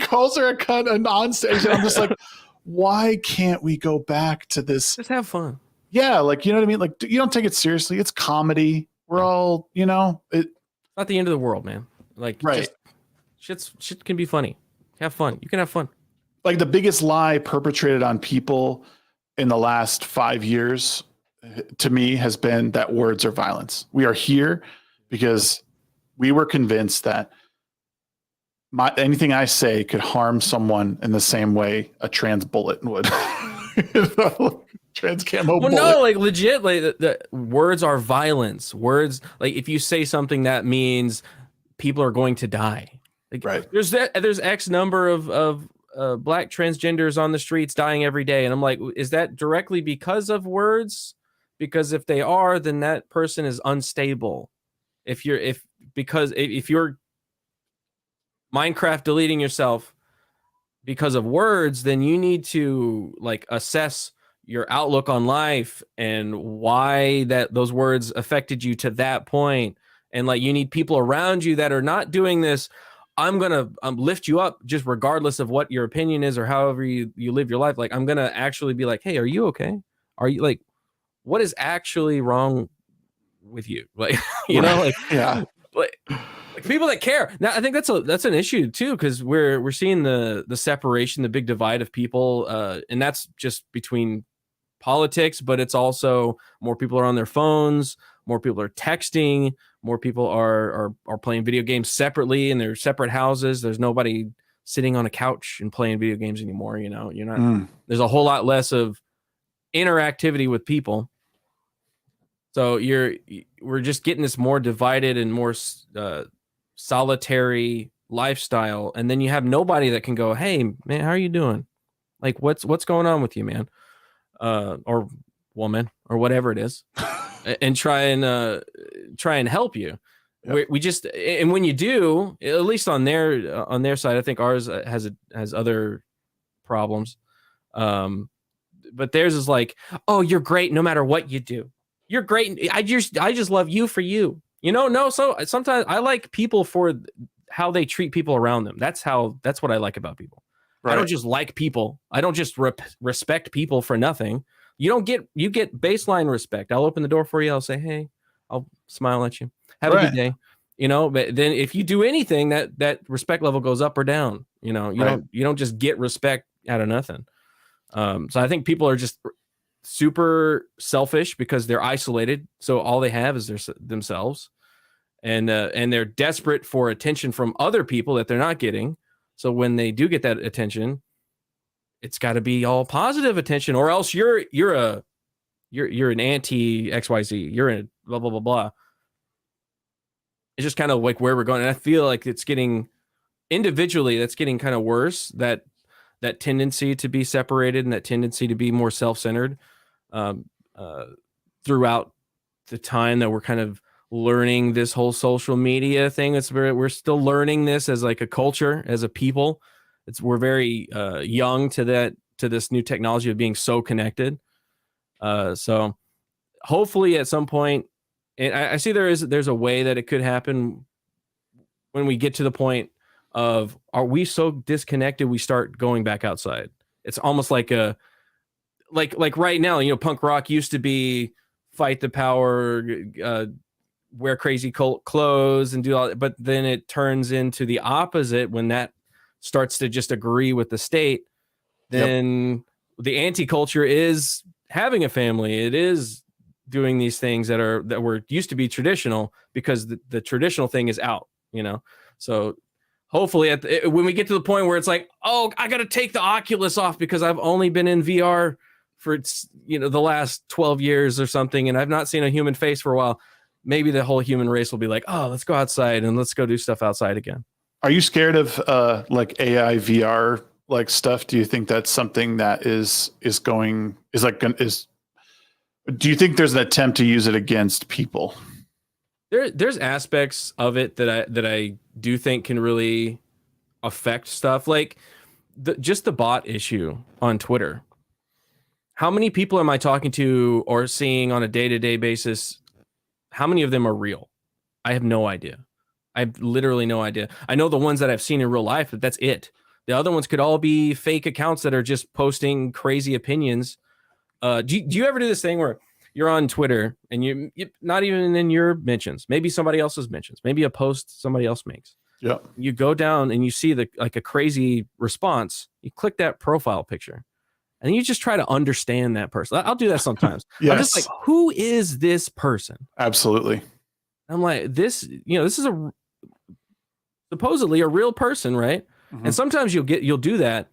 calls her a cunt and on stage. And I'm just like, why can't we go back to this? Just have fun. Yeah, like, you know what I mean? Like, you don't take it seriously. It's comedy. We're all, you know. It's not the end of the world, man. Like, right. Shit can be funny. Have fun. You can have fun. Like the biggest lie perpetrated on people in the last 5 years, to me, has been that words are violence. We are here because we were convinced that anything I say could harm someone in the same way a trans bullet would. Trans camo bullet. No, like legit, like the words are violence. Words, like if you say something that means people are going to die. Like, right. There's X number of Black transgenders on the streets dying every day, and I'm like, is that directly because of words? Because if they are, then that person is unstable. If you're Minecraft deleting yourself because of words, then you need to like assess your outlook on life and why those words affected you to that point. And like, you need people around you that are not doing this. I'm going to lift you up just regardless of what your opinion is or however you live your life. Like, I'm going to actually be like, hey, are you okay? Are you like, what is actually wrong with you? Like, you know, like, yeah, like people that care. Now, I think that's an issue too, because we're seeing the separation, the big divide of people. And that's just between politics, but it's also more people are on their phones, more people are texting, more people are playing video games separately in their separate houses. There's nobody sitting on a couch and playing video games anymore. You know, you're not. There's a whole lot less of interactivity with people. So we're just getting this more divided and more solitary lifestyle, and then you have nobody that can go, hey man, how are you doing? Like, what's going on with you, man? Or woman, or whatever it is, and try and help you. Yep. We just, and when you do, at least on their side, I think ours has other problems. But theirs is like, oh, you're great no matter what you do. You're great. I just love you for you. You know, no. So sometimes I like people for how they treat people around them. That's what I like about people. Right. I don't just like people. I don't just respect people for nothing. You get baseline respect. I'll open the door for you. I'll say, hey, I'll smile at you. Have a good day. You know, but then if you do anything, that respect level goes up or down. You know, you don't just get respect out of nothing. So I think people are just super selfish because they're isolated. So all they have is themselves, and they're desperate for attention from other people that they're not getting. So when they do get that attention, it's got to be all positive attention, or else you're an anti XYZ. You're a blah blah blah blah. It's just kind of like where we're going, and I feel like it's getting individually. That's getting kind of worse. That tendency to be separated and that tendency to be more self-centered throughout the time that we're kind of learning this whole social media thing. We're still learning this as like a culture, as a people. We're very young to this new technology of being so connected. So hopefully at some point, and I see there's a way that it could happen when we get to the point of, are we so disconnected we start going back outside? It's almost like like right now, you know, punk rock used to be fight the power, wear crazy cult clothes and do all that. But then it turns into the opposite when that starts to just agree with the state. Then the anti-culture is having a family. It is doing these things that were used to be traditional because the traditional thing is out, So hopefully when we get to the point where it's like, oh, I got to take the Oculus off because I've only been in VR for, the last 12 years or something. And I've not seen a human face for a while. Maybe the whole human race will be like, oh, let's go outside and let's go do stuff outside again. Are you scared of like AI VR like stuff? Do you think that's something that do you think there's an attempt to use it against people? There's aspects of it that I do think can really affect stuff, like just the bot issue on Twitter. How many people am I talking to or seeing on a day-to-day basis? How many of them are real? I have no idea. I have literally no idea. I know the ones that I've seen in real life, but that's it. The other ones could all be fake accounts that are just posting crazy opinions. Do you ever do this thing where you're on Twitter and you not even in your mentions, maybe somebody else's mentions, maybe a post somebody else makes. Yeah. You go down and you see a crazy response. You click that profile picture and you just try to understand that person. I'll do that sometimes. Yes. I'm just like, who is this person? Absolutely. I'm like, this is supposedly a real person, right? Mm-hmm. And sometimes you'll do that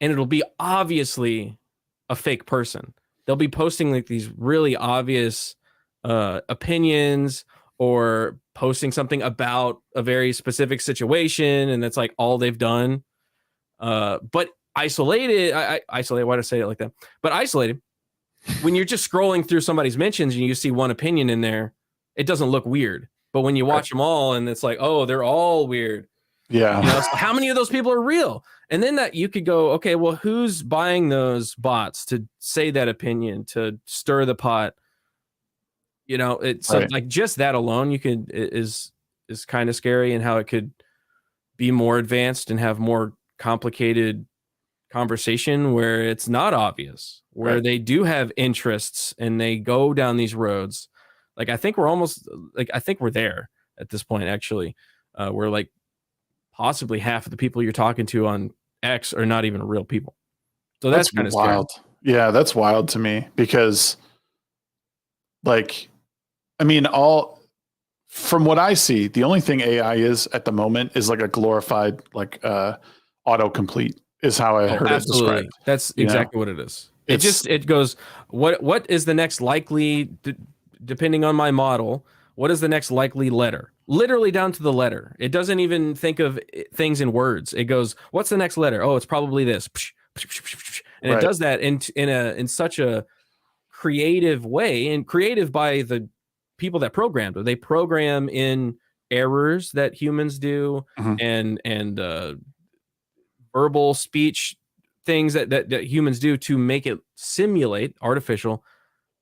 and it'll be obviously a fake person. They'll be posting like these really obvious opinions or posting something about a very specific situation, and that's like all they've done. But isolated, isolated. Why did I say it like that? But isolated, when you're just scrolling through somebody's mentions and you see one opinion in there, it doesn't look weird. But when you watch them all, and it's like, oh, they're all weird. Yeah. So how many of those people are real? And then that you could go, okay, well, who's buying those bots to say that opinion, to stir the pot? It's like just that alone, is kind of scary, and how it could be more advanced and have more complicated conversation where it's not obvious, where they do have interests and they go down these roads. Like, I think we're there at this point, actually. We're like, possibly half of the people you're talking to on X are not even real people. So that's kind of wild. Scary. Yeah, that's wild to me because, from what I see, the only thing AI is at the moment is like a glorified autocomplete is how I heard it described. That's exactly what it is. It goes, what is the next likely, depending on my model, what is the next likely letter? Literally down to the letter. It doesn't even think of things in words. It goes, what's the next letter? Oh, it's probably this. And it does that in such a creative way, and creative by the people that programmed it. They program in errors that humans do, and verbal speech things that humans do to make it simulate artificial.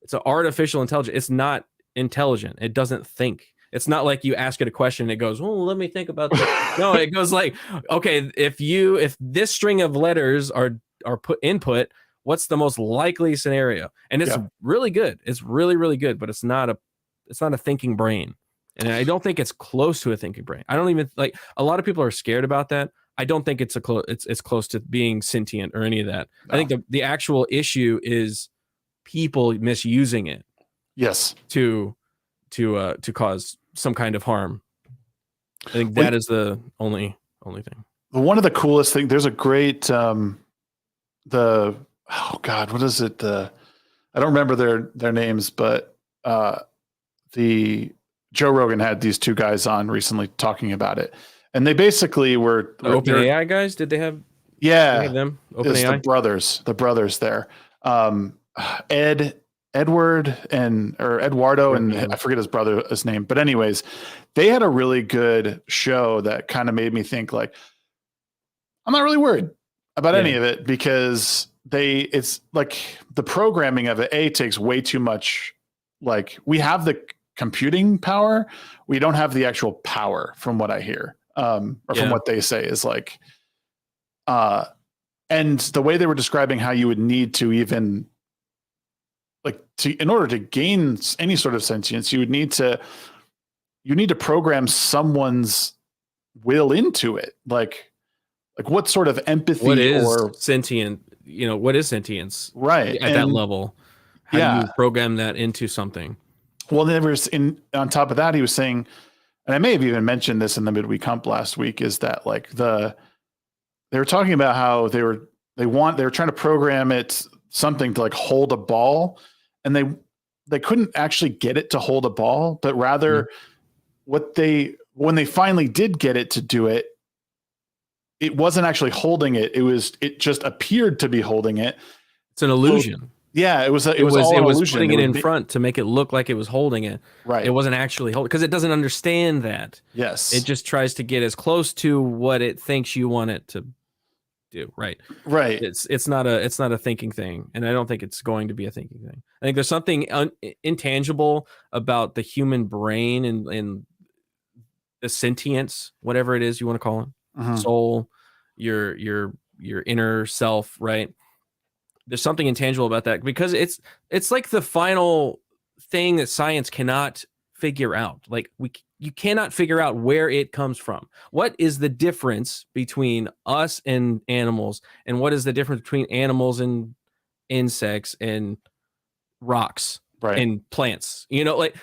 It's an artificial intelligence. It's not intelligent. It doesn't think. It's not like you ask it a question and it goes, oh, let me think about that. No, it goes like, okay, if this string of letters are put input, what's the most likely scenario? And it's really good. It's really, really good, but it's not a thinking brain. And I don't think it's close to a thinking brain. I don't even like, a lot of people are scared about that. I don't think it's close to being sentient or any of that. No. I think the actual issue is people misusing it. Yes. To cause some kind of harm. I think that is the only thing. One of the coolest things, there's a great what is it? I don't remember their names, but the Joe Rogan had these two guys on recently talking about it, and they basically were OpenAI guys. Did they have? Yeah, they have them. OpenAI. The brothers there. Eduardo and I forget his name, but anyways, they had a really good show that kind of made me think like, I'm not really worried about any of it because it's like the programming of it takes way too much. Like, we have the computing power. We don't have the actual power from what I hear, from what they say is like, and the way they were describing how you would need to even in order to gain any sort of sentience, you would need to you need to program someone's will into it. Like what sort of empathy what is or sentient, what is sentience? Right. At that level? How do you program that into something? Well, there was on top of that, he was saying, and I may have even mentioned this in the midweek hump last week, is that like they were talking about how they were trying to program it something to like hold a ball, and they couldn't actually get it to hold a ball, but rather when they finally did get it to do it, it wasn't actually holding it. It just appeared to be holding it. It's an illusion. So, yeah, it was all an illusion. Putting it in front to make it look like it was holding it. Right. It wasn't actually holding, because it doesn't understand that. Yes. It just tries to get as close to what it thinks you want it to do. Right. Right. It's not a thinking thing, and I don't think it's going to be a thinking thing. I think there's something intangible about the human brain and the sentience, whatever it is you want to call it, soul, your inner self, right? There's something intangible about that, because it's like the final thing that science cannot figure out. Like you cannot figure out where it comes from. What is the difference between us and animals, and what is the difference between animals and insects and rocks and plants? Like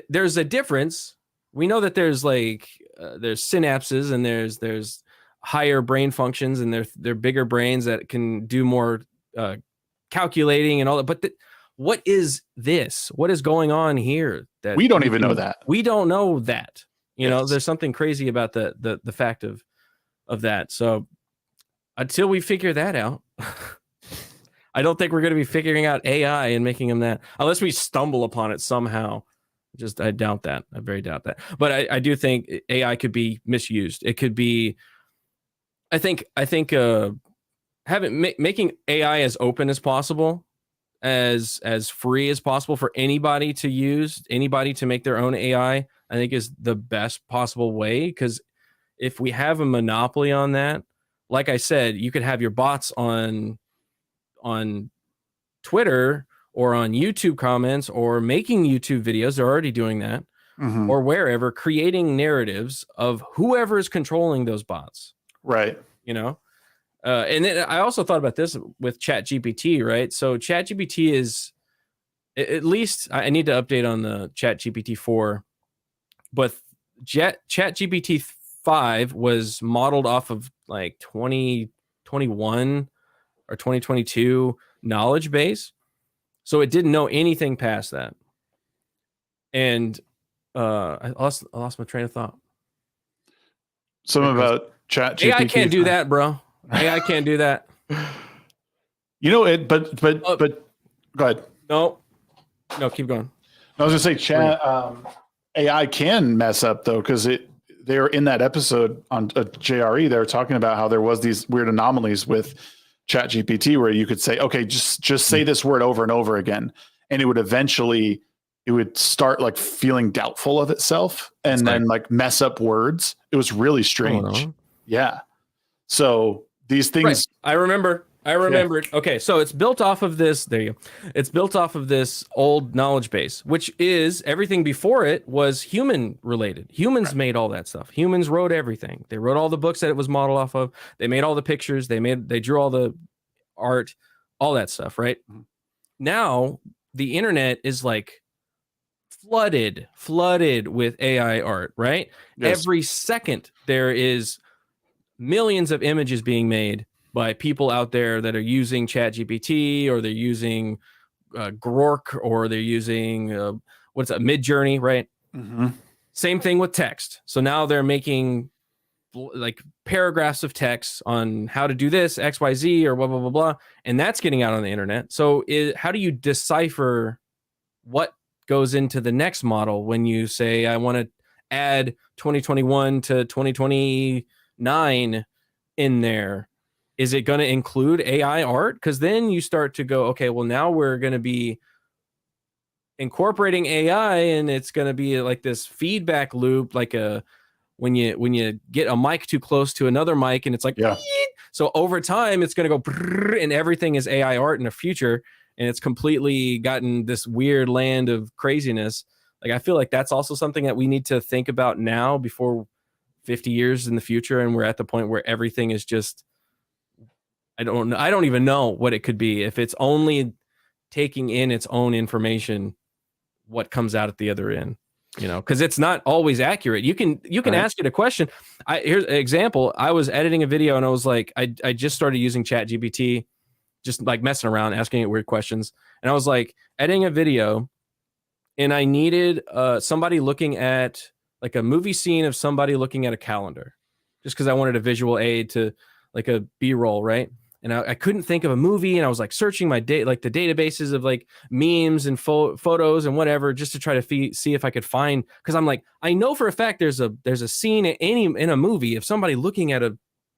there's a difference. We know that there's there's synapses, and there's higher brain functions, and they're bigger brains that can do more calculating and all that. But what is this? What is going on here? That we don't even know that. We don't know that. There's something crazy about the fact of that. So until we figure that out, I don't think we're going to be figuring out AI and making them that, unless we stumble upon it somehow. I doubt that. I very doubt that. But I do think AI could be misused. It could be. I think making AI as open as possible, as free as possible for anybody to use, anybody to make their own AI, I think is the best possible way. Because if we have a monopoly on that, like I said, you could have your bots on Twitter or on YouTube comments, or making YouTube videos. They're already doing that, or wherever, creating narratives of whoever is controlling those bots. Right. And then I also thought about this with ChatGPT, right? So ChatGPT is, at least I need to update on the ChatGPT 4, but ChatGPT 5 was modeled off of like 2021 or 2022 knowledge base. So it didn't know anything past that. And I lost my train of thought. Something about ChatGPT. AI can't do that, bro. AI can't do that. But go ahead. No, keep going. I was gonna say AI can mess up though, because they were in that episode on JRE. They were talking about how there was these weird anomalies with ChatGPT where you could say, okay, just say this word over and over again, and it would start like feeling doubtful of itself, and then like mess up words. It was really strange. Yeah. So these things, right. I remember it. Okay. So it's built off of this. There you go. It's built off of this old knowledge base, which is everything before it was human related. Humans made all that stuff. Humans wrote everything. They wrote all the books that it was modeled off of. They made all the pictures. They drew all the art, all that stuff. Right. Now the internet is like flooded with AI art, right? Yes. Every second there is millions of images being made by people out there that are using ChatGPT, or they're using Grok, or they're using what's that, Midjourney, right? Same thing with text. So now they're making like paragraphs of text on how to do this, XYZ, or blah, blah, blah, blah. And that's getting out on the internet. So how do you decipher what goes into the next model when you say, I want to add 2021 to 2029 in there? Is it going to include AI art? Because then you start to go, okay, well, now we're going to be incorporating AI, and it's going to be like this feedback loop, like when you get a mic too close to another mic, and it's like, yeah. So over time, it's going to go, and everything is AI art in the future, and it's completely gotten this weird land of craziness. Like, I feel like that's also something that we need to think about now before 50 years in the future. And we're at the point where everything is just, I don't know. I don't even know what it could be. If it's only taking in its own information, what comes out at the other end, because it's not always accurate. You can ask it a question. Here's an example. I was editing a video and I was like, I just started using Chat GPT, just like messing around, asking it weird questions. And I was like editing a video and I needed somebody looking at like a movie scene of somebody looking at a calendar, just because I wanted a visual aid to like a B-roll, right? And I couldn't think of a movie, and I was like searching my the databases of like memes and photos and whatever, just to try to see if I could find. Because I'm like, I know for a fact there's a scene in a movie of somebody looking at a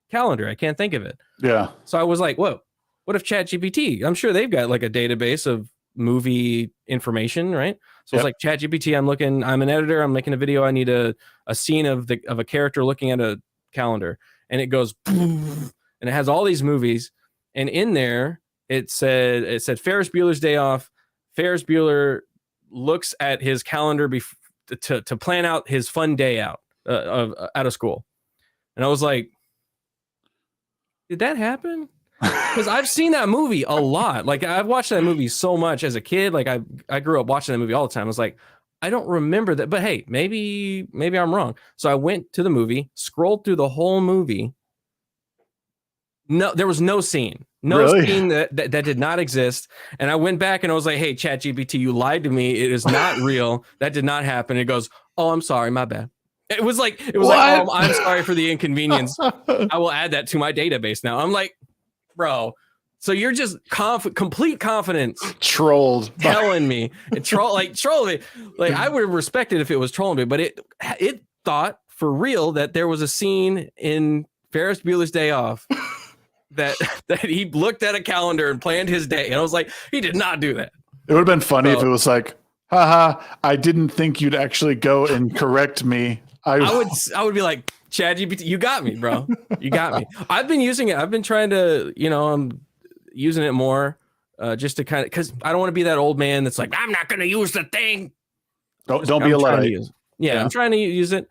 calendar. I can't think of it. Yeah. So I was like, whoa, what if ChatGPT? I'm sure they've got like a database of movie information, right? So it's like, ChatGPT, I'm an editor, I'm making a video, I need a scene of a character looking at a calendar, and it goes and it has all these movies, and in there it said Ferris Bueller's Day Off. Ferris Bueller looks at his calendar to plan out his fun day out of school. And I was like, did that happen? Because I've seen that movie a lot. Like, I've watched that movie so much as a kid. Like, I grew up watching that movie all the time. I was like, I don't remember that. But hey, maybe I'm wrong. So I went to the movie, scrolled through the whole movie. No, there was no scene. Scene that did not exist. And I went back and I was like, hey, ChatGPT, you lied to me. It is not real. That did not happen. It goes, oh, I'm sorry. My bad. It was like, oh, I'm sorry for the inconvenience. I will add that to my database now. I'm like, bro, so you're just complete confidence trolled telling me troll me. Like, I would have respected if it was trolling me, but it thought for real that there was a scene in Ferris Bueller's Day Off that he looked at a calendar and planned his day. And I was like, he did not do that. It would have been funny if it was like, haha, I didn't think you'd actually go and correct me. I would be like, ChatGPT, you got me, bro. You got me. I've been using it. I've been trying to, I'm using it more just to kind of, because I don't want to be that old man that's like, I'm not going to use the thing. Don't be a Luddite. Yeah, I'm trying to use it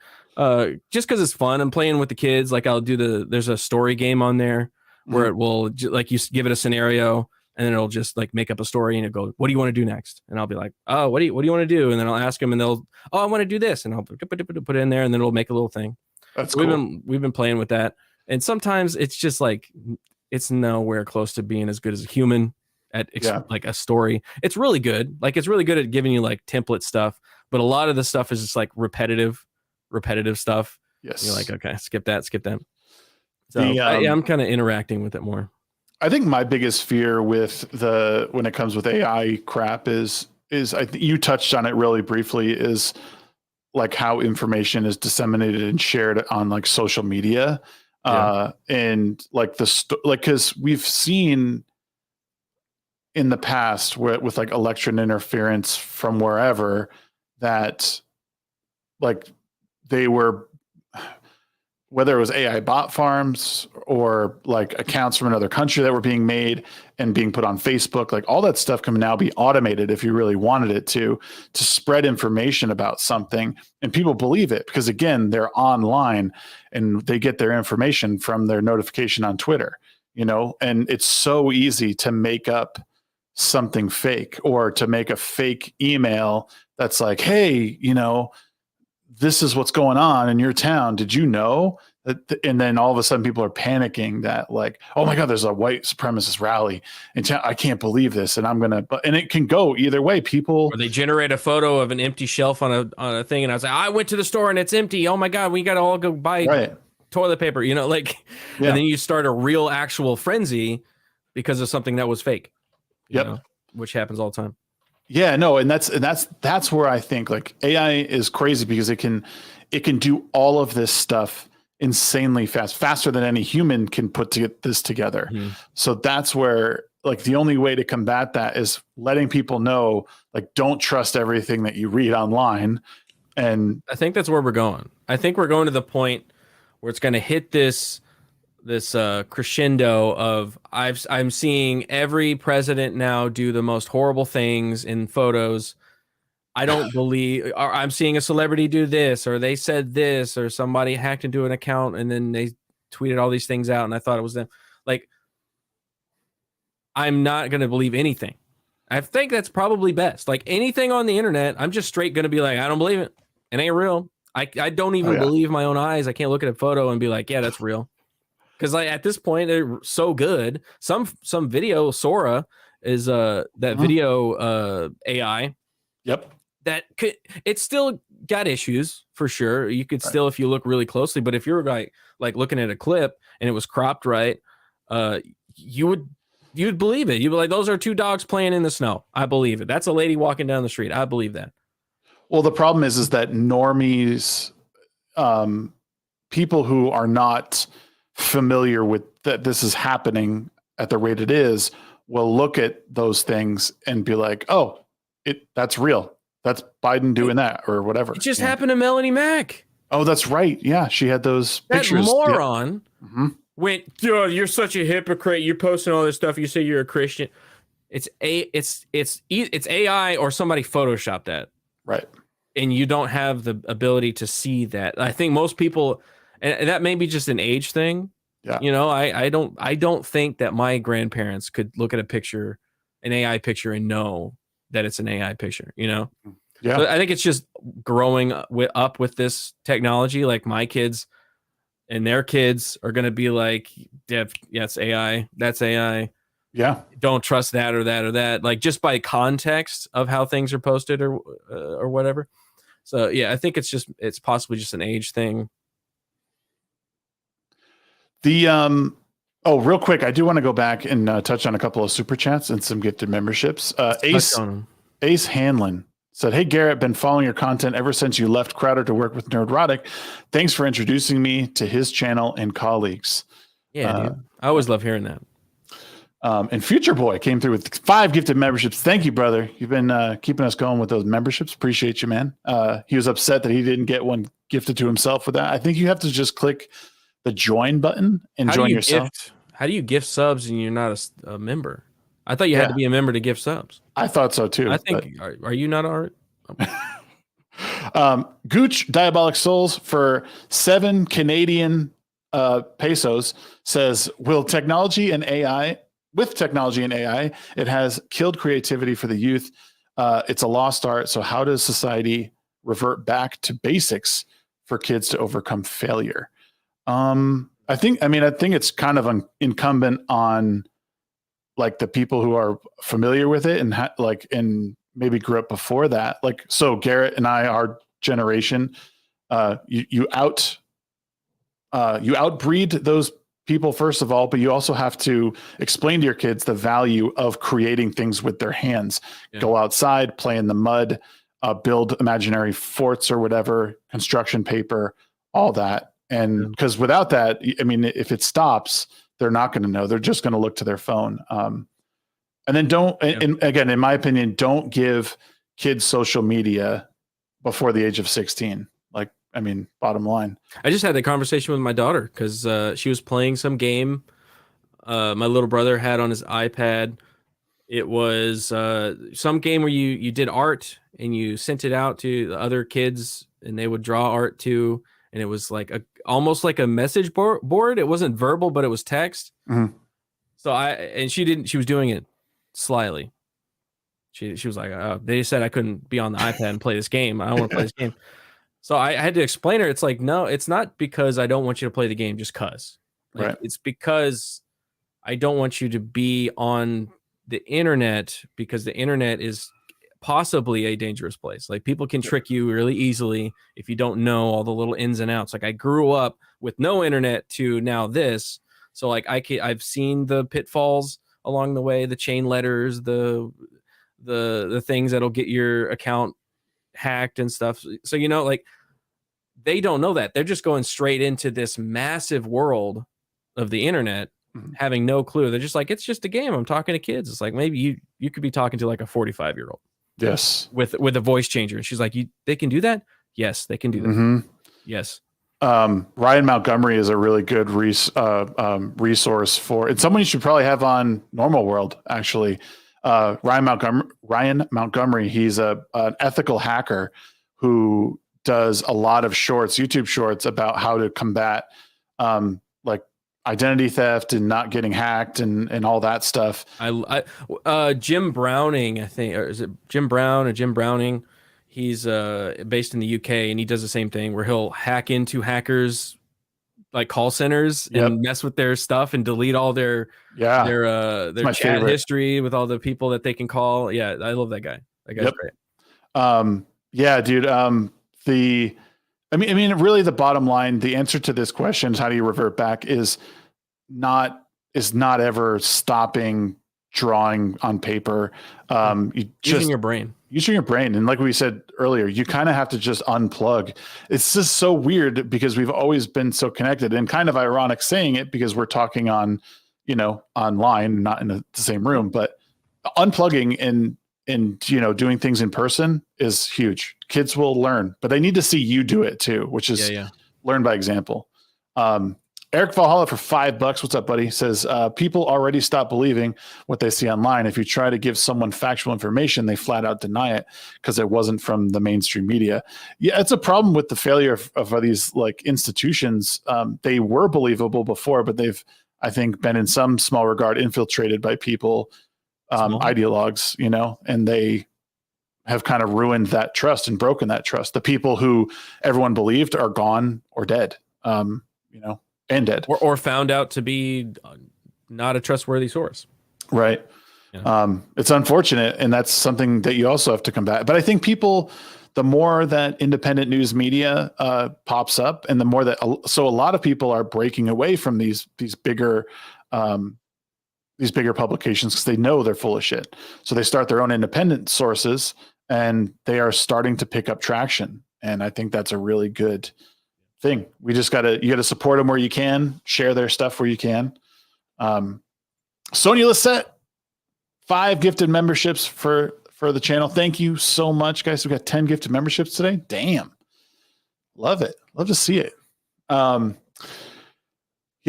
just because it's fun. I'm playing with the kids. Like, there's a story game on there where it will, like, you give it a scenario and then it'll just like make up a story and it'll go, what do you want to do next? And I'll be like, oh, what do you want to do? And then I'll ask them and they'll, oh, I want to do this. And I'll put it in there and then it'll make a little thing. That's cool. We've been playing with that. And sometimes it's just like, it's nowhere close to being as good as a human at like a story. It's really good. Like, it's really good at giving you like template stuff, but a lot of the stuff is just like repetitive stuff. Yes. You're like, okay, skip that. So I'm kind of interacting with it more. I think my biggest fear when it comes with AI crap is I think you touched on it really briefly, is like how information is disseminated and shared on like social media. And like because we've seen in the past with like election interference from wherever, that like they were, whether it was AI bot farms or like accounts from another country that were being made and being put on Facebook, like all that stuff can now be automated if you really wanted it to spread information about something, and people believe it because, again, they're online and they get their information from their notification on Twitter, and it's so easy to make up something fake or to make a fake email that's like, hey, this is what's going on in your town. Did you know that? And then all of a sudden people are panicking that like, oh my God, there's a white supremacist rally in town. I can't believe this. And and it can go either way. Or they generate a photo of an empty shelf on a thing. And I was like, I went to the store and it's empty. Oh my God, we got to all go buy toilet paper, and then you start a real actual frenzy because of something that was fake, which happens all the time. Yeah, no, and that's where I think like AI is crazy because it can do all of this stuff insanely faster than any human can put this together. Mm-hmm. So that's where like the only way to combat that is letting people know, like, don't trust everything that you read online. And I think that's where we're going. I think we're going to the point where it's going to hit this crescendo of I'm seeing every president now do the most horrible things in photos. I don't believe, or I'm seeing a celebrity do this, or they said this, or somebody hacked into an account and then they tweeted all these things out and I thought it was them. Like, I'm not going to believe anything. I think that's probably best. Like anything on the internet, I'm just straight going to be like, I don't believe it. It ain't real. I don't even believe my own eyes. I can't look at a photo and be like, yeah, that's real. Because like at this point, they're so good. Some video, Sora is that video AI. Yep. That could, it's still got issues for sure. You could still, if you look really closely, but if you're like looking at a clip and it was cropped right, you'd believe it. You'd be like, those are two dogs playing in the snow. I believe it. That's a lady walking down the street. I believe that. Well, the problem is that normies, people who are not familiar with that this is happening at the rate it is, will look at those things and be like, oh, that's real. That's Biden doing that or whatever. It just happened to Melanie Mack. Oh, that's right. Yeah, she had those pictures. That moron went, dude, you're such a hypocrite. You're posting all this stuff. You say you're a Christian. It's AI or somebody photoshopped that. Right. And you don't have the ability to see that. I think most people, and that may be just an age thing. Yeah. You know, I don't think that my grandparents could look at a picture, an AI picture, and know that it's an AI picture, you know? Yeah. So I think it's just growing up with this technology. Like my kids and their kids are going to be like, yeah, it's AI. That's AI. Yeah. Don't trust that or that or that. Like just by context of how things are posted or whatever. So yeah, I think it's possibly just an age thing. Real quick, I do want to go back and touch on a couple of super chats and some gifted memberships. Ace Hanlon said, "Hey Garrett, been following your content ever since you left Crowder to work with Nerdrotic. Thanks for introducing me to his channel and colleagues." Yeah, dude. I always love hearing that. And Future Boy came through with 5 gifted memberships. Thank you, brother. You've been keeping us going with those memberships. Appreciate you, man. He was upset that he didn't get one gifted to himself with that. I think you have to just click the join button and join yourself. How do you gift subs and you're not a member? I thought you had to be a member to gift subs. I thought so too. I think, are you not alright? Gooch Diabolic Souls for 7 Canadian pesos says, with technology and AI, it has killed creativity for the youth. It's a lost art. So how does society revert back to basics for kids to overcome failure? I think it's kind of incumbent on like the people who are familiar with it and and maybe grew up before that. Like, so Garrett and I, our generation, you outbreed those people first of all, but you also have to explain to your kids the value of creating things with their hands. Yeah. Go outside, play in the mud, build imaginary forts or whatever, construction paper, all that. And because without that, I mean, if it stops, they're not going to know. They're just going to look to their phone. And then again, in my opinion, don't give kids social media before the age of 16. Like, I mean, bottom line. I just had a conversation with my daughter because she was playing some game my little brother had on his iPad. It was some game where you did art and you sent it out to the other kids and they would draw art too. And it was like almost like a message board. It wasn't verbal, but it was text. Mm-hmm. So she was doing it slyly. She was like, they said I couldn't be on the iPad and play this game. I don't want to play this game. So I had to explain her. It's like, no, it's not because I don't want you to play the game just cause. Like, right. It's because I don't want you to be on the internet because the internet is possibly a dangerous place. Like people can trick you really easily if you don't know all the little ins and outs. Like I grew up with no internet to now this. So like I've seen the pitfalls along the way, the chain letters, the things that'll get your account hacked and stuff. So, you know, like they don't know that. They're just going straight into this massive world of the internet, having no clue. They're just like, it's just a game. I'm talking to kids. It's like, maybe you could be talking to like a 45-year-old. Yes. With a voice changer. And she's like, they can do that? Yes, they can do that. Mm-hmm. Yes. Ryan Montgomery is a really good resource for, it's someone you should probably have on Normal World, actually. Ryan Montgomery. He's an ethical hacker who does a lot of YouTube shorts about how to combat like identity theft and not getting hacked and all that stuff. Jim Browning, I think, or is it Jim Brown or Jim Browning? He's based in the UK, and he does the same thing where he'll hack into hackers like call centers and mess with their stuff and delete all their chat favorite history with all the people that they can call. Yeah, I love that guy. That guy's great. Yeah, dude. I mean, really, the bottom line, the answer to this question is how do you revert back is not ever stopping drawing on paper. Using your brain. Using your brain. And like we said earlier, you kind of have to just unplug. It's just so weird because we've always been so connected, and kind of ironic saying it because we're talking on, online, not in the same room, but unplugging and doing things in person is huge. Kids will learn, but they need to see you do it too, which is learn by example. Eric Valhalla for $5. What's up, buddy? Says, people already stop believing what they see online. If you try to give someone factual information, they flat out deny it because it wasn't from the mainstream media. Yeah, it's a problem with the failure of these like institutions. They were believable before, but they've, I think, been in some small regard infiltrated by people, ideologues, and they have kind of ruined that trust and broken that trust. The people who everyone believed are gone or dead, and dead. Or found out to be not a trustworthy source. Right. Yeah. It's unfortunate, and that's something that you also have to combat. But I think the more that independent news media pops up, and the more that, so a lot of people are breaking away from these bigger publications because they know they're full of shit. So they start their own independent sources, and they are starting to pick up traction. And I think that's a really good thing. You gotta support them where you can, share their stuff where you can. Sonia Lissette, 5 gifted memberships for the channel. Thank you so much, guys. We got 10 gifted memberships today. Damn. Love it. Love to see it. Yeah,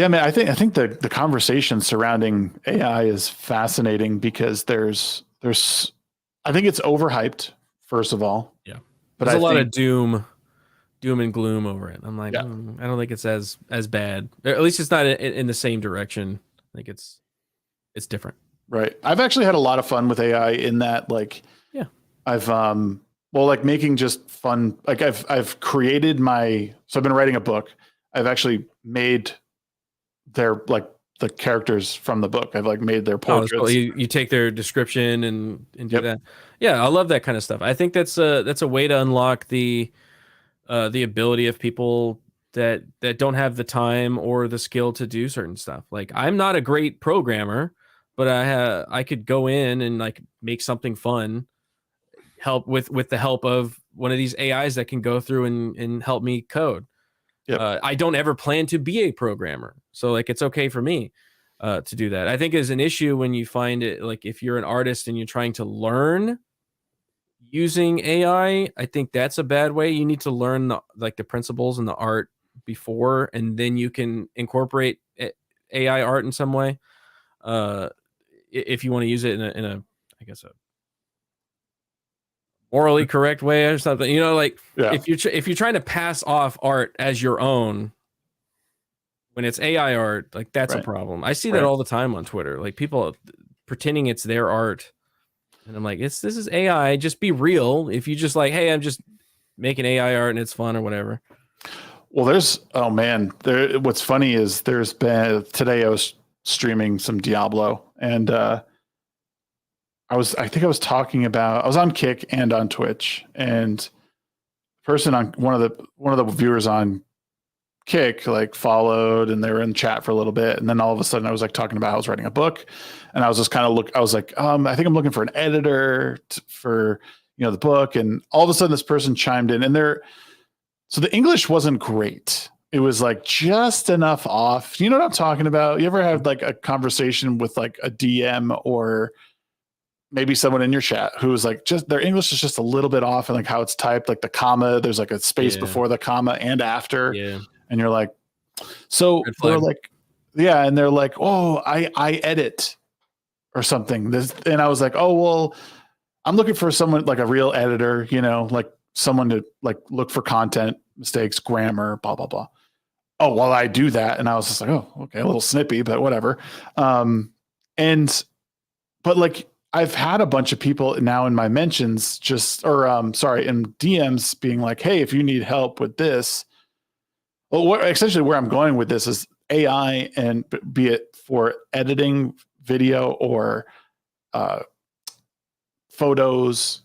man, I think the conversation surrounding AI is fascinating because there's I think it's overhyped, first of all. Yeah. But there's a lot of doom and gloom over it. I'm like, I don't think it's as bad. Or at least it's not in the same direction. I think it's different. Right. I've actually had a lot of fun with AI in that, I've making just fun. Like I've created so I've been writing a book. I've actually made their the characters from the book. I've made their portraits. Cool. You take their description and do that. Yeah, I love that kind of stuff. I think that's a way to unlock the ability of people that don't have the time or the skill to do certain stuff. Like, I'm not a great programmer, but I could go in and make something fun, help with the help of one of these AIs that can go through and help me code. Yep. I don't ever plan to be a programmer, so it's okay for me to do that. I think is an issue when you find it, if you're an artist and you're trying to learn using AI, I think that's a bad way. You need to learn the principles and the art before, and then you can incorporate AI art in some way. If you want to use it in a I guess a morally correct way or something, if you're trying to pass off art as your own when it's AI art, that's a problem. I see that all the time on Twitter, people pretending it's their art. And I'm like, this is AI. Just be real. If you just hey, I'm just making AI art and it's fun or whatever. Well, what's funny is today I was streaming some Diablo, and I was on Kick and on Twitch, and person on one of the viewers on Kick followed, and they were in chat for a little bit, and then all of a sudden I was talking about I was writing a book, and I was just I was I think I'm looking for an editor for the book, and all of a sudden this person chimed in, and so the English wasn't great. It was just enough off. You know what I'm talking about? You ever had a conversation with a DM or maybe someone in your chat who was just their English is just a little bit off, and how it's typed, the comma, there's a space before the comma and after. Yeah. And you're so they're and they're oh, I edit. or something. And I was like, oh, well, I'm looking for someone like a real editor, like someone to like look for content mistakes, grammar, blah, blah, blah. Oh, well, I do that. And I was just like, oh, okay, a little snippy, but whatever. But like, I've had a bunch of people now in my mentions in DMs being like, hey, if you need help with this, essentially where I'm going with this is AI, and be it for editing video or photos.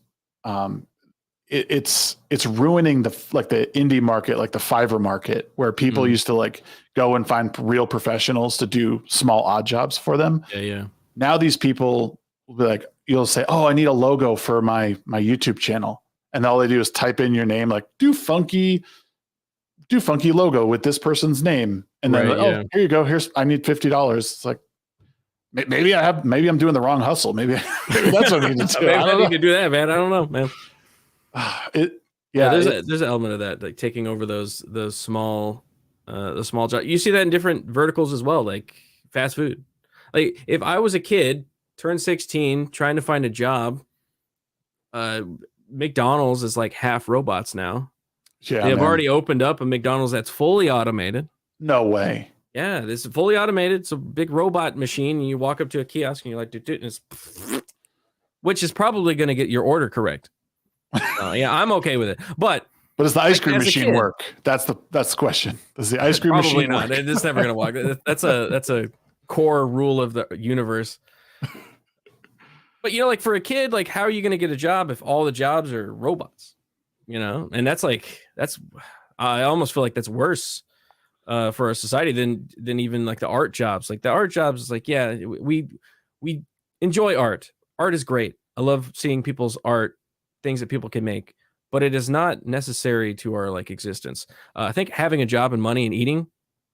It's ruining the indie market, like the Fiverr market, where people used to like go and find real professionals to do small odd jobs for them. Yeah. Now these people will be like, you'll say, oh, I need a logo for my YouTube channel. And all they do is type in your name, like do funky logo with this person's name. And then, oh, here you go. I need $50. It's like, maybe I'm doing the wrong hustle. Maybe that's what I need to do. Maybe I need to do that, man. I don't know, man. There's an element of that, like taking over those small jobs. You see that in different verticals as well, like fast food. Like if I was a kid, turned 16, trying to find a job, McDonald's is like half robots now. Yeah, they've already opened up a McDonald's that's fully automated. No way. Yeah, this is fully automated. It's a big robot machine. And you walk up to a kiosk and you're like, and it's, which is probably going to get your order correct. Yeah, I'm okay with it. But does the ice cream machine work? That's the question. Does the ice cream machine work? Probably not. It's never going to work. That's a core rule of the universe. But like for a kid, like how are you going to get a job if all the jobs are robots? And that's I almost feel like that's worse for our society than even like the art jobs. Like the art jobs is like, yeah, we enjoy art. Art is great. I love seeing people's art, things that people can make, but it is not necessary to our like existence. I think having a job and money and eating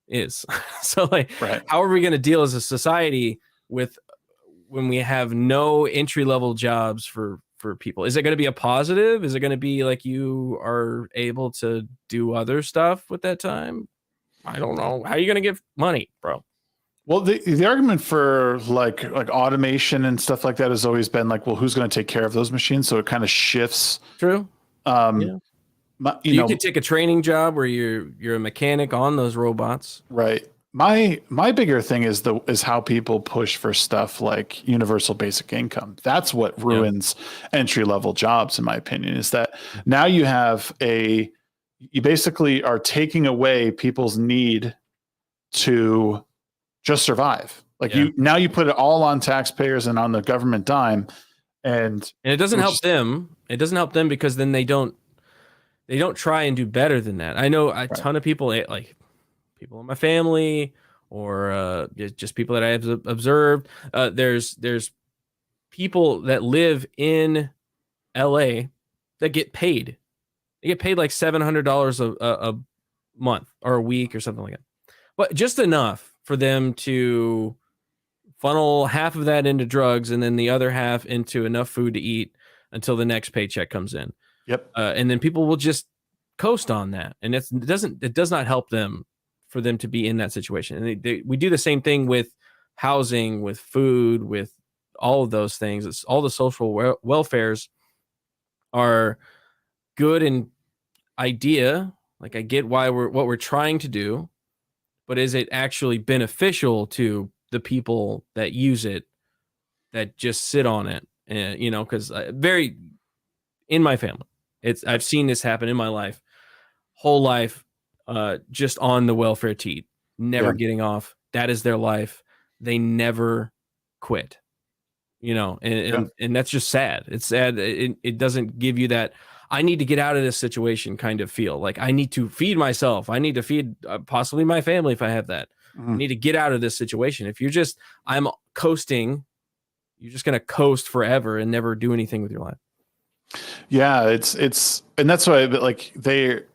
is. So like, how are we going to deal as a society with when we have no entry level jobs for people? Is it going to be a positive? Is it going to be like you are able to do other stuff with that time? I don't know. How are you going to get money, bro? Well, the argument for like automation and stuff like that has always been like, well, who's going to take care of those machines? So it kind of shifts. True. You could take a training job where you're a mechanic on those robots. Right. My bigger thing is how people push for stuff like universal basic income. That's what ruins entry level jobs, in my opinion, is that now you basically are taking away people's need to just survive. Like you put it all on taxpayers and on the government dime, and it doesn't help them. It doesn't help them because then they don't try and do better than that. I know a ton of people, like people in my family or just people that I have observed. There's people that live in LA that get paid. They get paid like $700 a month or a week or something like that, but just enough for them to funnel half of that into drugs and then the other half into enough food to eat until the next paycheck comes in. Yep. And then people will just coast on that, and it does not help them for them to be in that situation. And we do the same thing with housing, with food, with all of those things. It's all the social welfares are good in idea. Like I get what we're trying to do, but is it actually beneficial to the people that use it, that just sit on it? And because in my family, I've seen this happen in my life, whole life, just on the welfare teat, never getting off. That is their life. They never quit. And that's just sad. It's sad. It doesn't give you that I need to get out of this situation kind of feel. Like I need to feed myself. I need to feed possibly my family if I have that. I need to get out of this situation. If you're just, I'm coasting, you're just going to coast forever and never do anything with your life. Yeah, it's, and that's why like it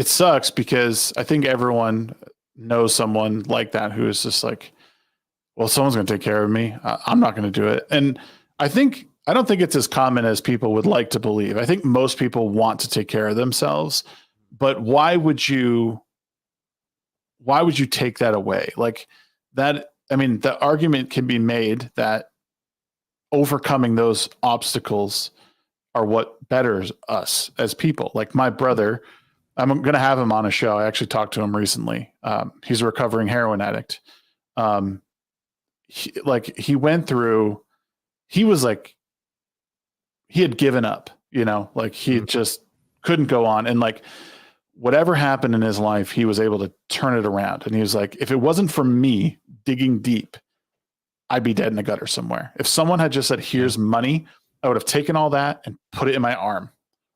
sucks because I think everyone knows someone like that who is just like, well, someone's going to take care of me. I'm not going to do it. And I don't think it's as common as people would like to believe. I think most people want to take care of themselves, but why would you take that away? Like that I mean, the argument can be made that overcoming those obstacles are what betters us as people. Like my brother, I'm going to have him on a show. I actually talked to him recently. He's a recovering heroin addict. He went through, he was like, he had given up, like he just couldn't go on. And like whatever happened in his life, he was able to turn it around. And he was like, if it wasn't for me digging deep, I'd be dead in the gutter somewhere. If someone had just said, here's money, I would have taken all that and put it in my arm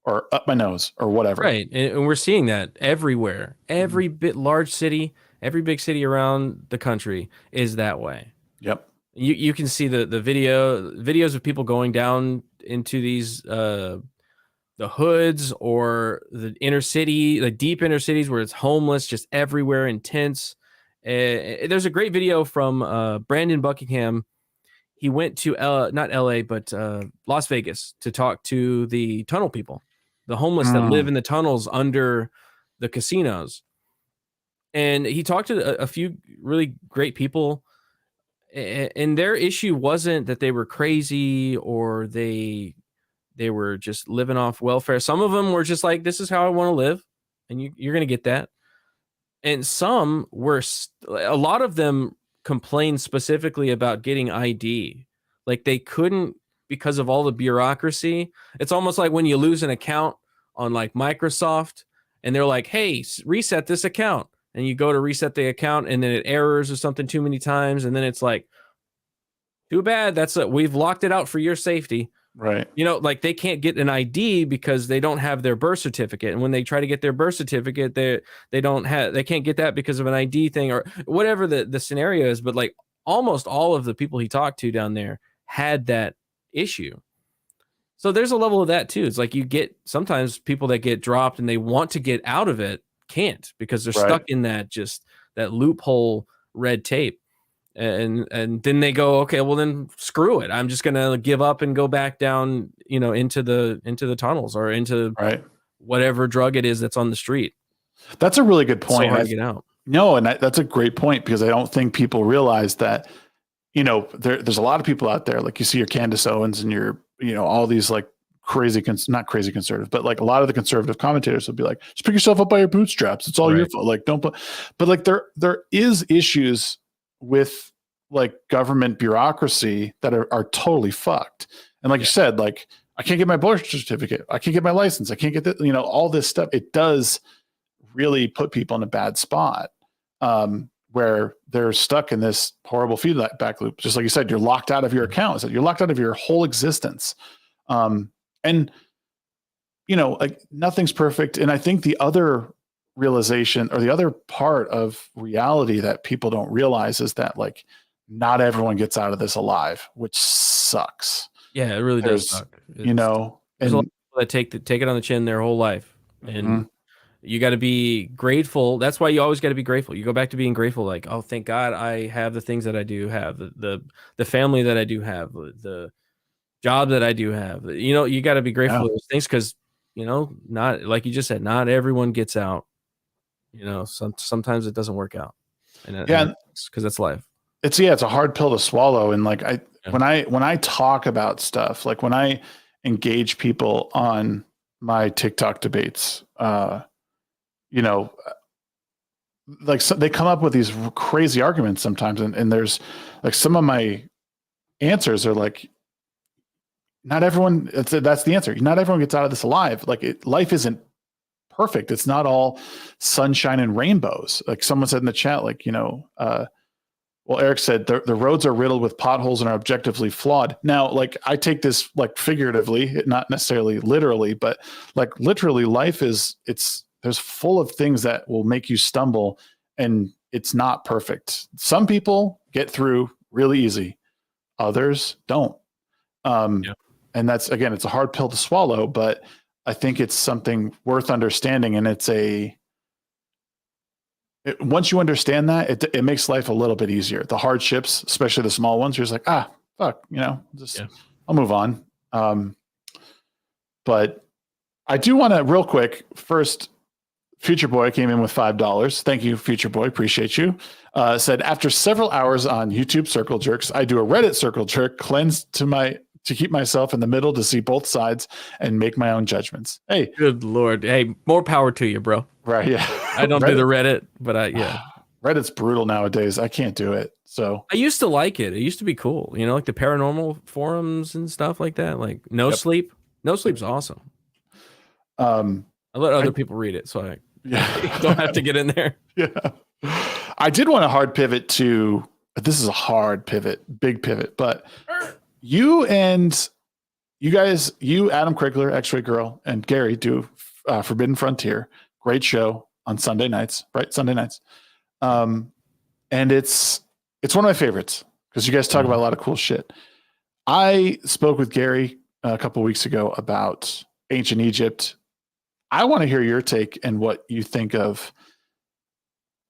or up my nose or whatever. Right. And we're seeing that everywhere. Every large city, every big city around the country is that way. Yep. You can see the videos of people going down into these the hoods or the inner city, the deep inner cities where it's homeless just everywhere in tents. There's a great video from Brandon Buckingham. He went to not LA but Las Vegas to talk to the tunnel people, the homeless that live in the tunnels under the casinos. And he talked to a few really great people. And their issue wasn't that they were crazy or they were just living off welfare. Some of them were just like, this is how I want to live. And you're going to get that. And some were, a lot of them complained specifically about getting ID. Like they couldn't because of all the bureaucracy. It's almost like when you lose an account on like Microsoft and they're like, hey, reset this account. And you go to reset the account and then it errors or something too many times. And then it's like, too bad. We've locked it out for your safety. Right. Like they can't get an ID because they don't have their birth certificate. And when they try to get their birth certificate, they can't get that because of an ID thing or whatever the scenario is. But like almost all of the people he talked to down there had that issue. So there's a level of that too. It's like you get sometimes people that get dropped and they want to get out of it can't because they're stuck in that loophole red tape. And then they go, okay, well then screw it. I'm just gonna give up and go back down, into the tunnels or into whatever drug it is that's on the street. That's a really good point. It's so hard to get out. No, and that's a great point because I don't think people realize that. There's a lot of people out there, like you see your Candace Owens and your, all these like crazy, not crazy conservative, but like a lot of the conservative commentators will be like, just pick yourself up by your bootstraps. It's all your fault. Like don't put, but like there is issues with like government bureaucracy that are totally fucked. And like you said, like I can't get my birth certificate. I can't get my license. I can't get all this stuff. It does really put people in a bad spot where they're stuck in this horrible feedback loop. Just like you said, you're locked out of your account. You're locked out of your whole existence. And like nothing's perfect. And I think the other realization or the other part of reality that people don't realize is that like not everyone gets out of this alive, which sucks. Yeah, it really does suck. There's a lot of people that take it on the chin their whole life. And you got to be grateful. That's why you always got to be grateful. You go back to being grateful, like, oh, thank God I have the things that I do have, the family that I do have, the job that I do have. You got to be grateful for those things because, not like you just said, not everyone gets out. Sometimes it doesn't work out. And because that's life. It's a hard pill to swallow. And like when I talk about stuff, like when I engage people on my TikTok debates, like they come up with these crazy arguments sometimes. And there's like some of my answers are like, not everyone, that's the answer. Not everyone gets out of this alive. Like life isn't perfect. It's not all sunshine and rainbows. Like someone said in the chat, like, Eric said the roads are riddled with potholes and are objectively flawed. Now, like I take this like figuratively, not necessarily literally, but like literally life there's full of things that will make you stumble and it's not perfect. Some people get through really easy. Others don't. And that's, again, it's a hard pill to swallow, but I think it's something worth understanding. And once you understand that, it makes life a little bit easier. The hardships, especially the small ones, you're just like, fuck, I'll move on. But I do want to real quick first Future Boy came in with $5. Thank you, Future Boy. Appreciate you. Said, after several hours on YouTube circle jerks, I do a Reddit circle jerk, cleanse to keep myself in the middle to see both sides and make my own judgments. Hey, good Lord. Hey, more power to you, bro. Right. Yeah. I don't do the Reddit, but Reddit's brutal nowadays. I can't do it. So I used to like it. It used to be cool. You know, like the paranormal forums and stuff like that. Like No Sleep. No Sleep's awesome. I let other people read it, so I don't have to get in there. Yeah. I did want a hard pivot to, this is a hard pivot, big pivot, but you guys, Adam Krigler, X-Ray Girl, and Gary do Forbidden Frontier. Great show on Sunday nights, right? Sunday nights. And it's one of my favorites because you guys talk about a lot of cool shit. I spoke with Gary a couple of weeks ago about ancient Egypt. I want to hear your take and what you think of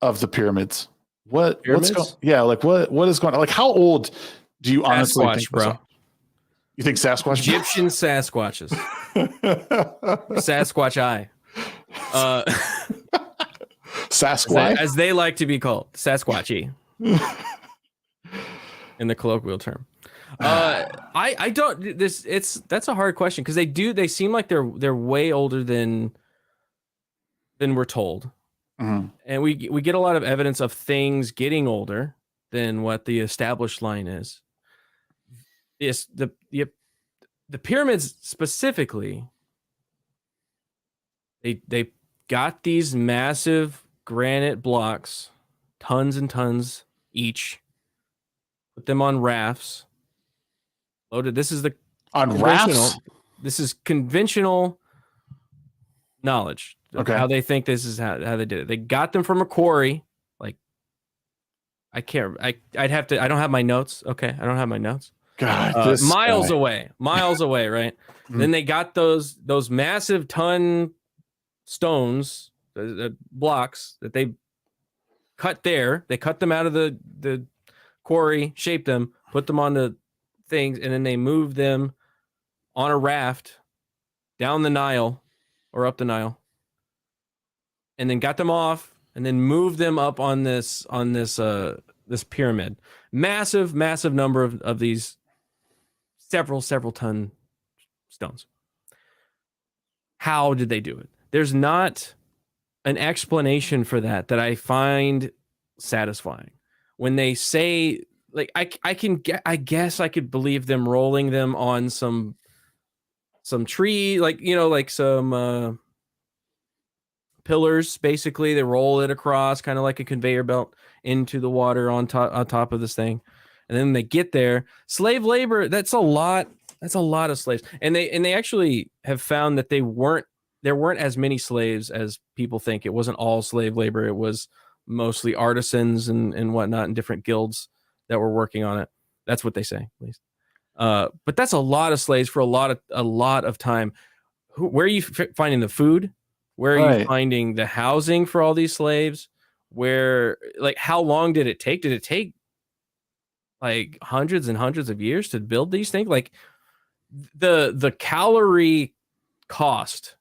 the pyramids. What is going on? Like, how old do you honestly think, bro? You think Sasquatch? Egyptian Sasquatches. Sasquatch eye. Sasquatch, as they like to be called, Sasquatchy, in the colloquial term. I don't. That's a hard question because they seem like they're way older than we're told, and we get a lot of evidence of things getting older than what the established line is. Yes, the pyramids specifically. They got these massive granite blocks, tons and tons each. Put them on rafts. Loaded. This is rafts. This is conventional knowledge. Okay. How they think this is how they did it. They got them from a quarry. Like, I can't. I'd have to. I don't have my notes. Okay, I don't have my notes. God, miles away, right? Then they got those massive ton stones, the blocks that they cut there. They cut them out of the quarry, shaped them, put them on the things, and then they moved them on a raft down the Nile or up the Nile, and then got them off, and then moved them up on this pyramid. Massive number of these several ton stones. How did they do it? There's not an explanation for that I find satisfying. When they say, like, I guess I could believe them rolling them on some tree, like, you know, like some pillars. Basically, they roll it across, kind of like a conveyor belt, into the water on top of this thing, and then they get there. Slave labor. That's a lot of slaves, and they actually have found that there weren't as many slaves as people think. It wasn't all slave labor. It was mostly artisans and whatnot, and different guilds that were working on it. That's what they say, at least. But that's a lot of slaves for a lot of time. Where are you finding the food? Where are you finding the housing for all these slaves? Where, like, how long did it take? Did it take like hundreds and hundreds of years to build these things? Like, the calorie cost,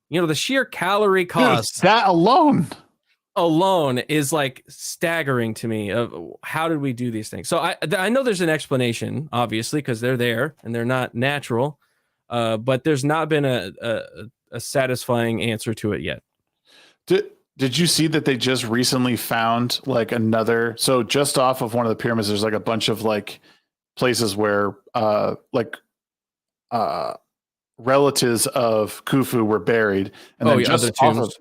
you know, the sheer calorie cost, that alone is like staggering to me of how did we do these things. So I know there's an explanation, obviously, because they're there and they're not natural, but there's not been a satisfying answer to it yet. Did you see that they just recently found like another, so just off of one of the pyramids, there's like a bunch of like places where relatives of Khufu were buried, and then just off of,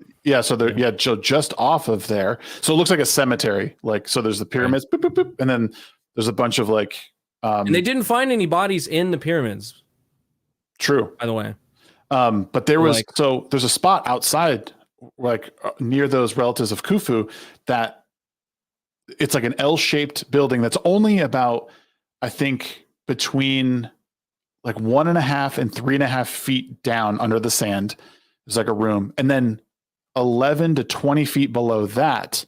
so just off of there, so it looks like a cemetery. Like, so there's the pyramids, boop, boop, boop, and then there's a bunch of like, and they didn't find any bodies in the pyramids. True, by the way. But there was there's a spot outside, like near those relatives of Khufu, that it's like an L-shaped building that's only about, I think, between like 1.5 and 3.5 feet down under the sand. There's like a room, and then 11 to 20 feet below that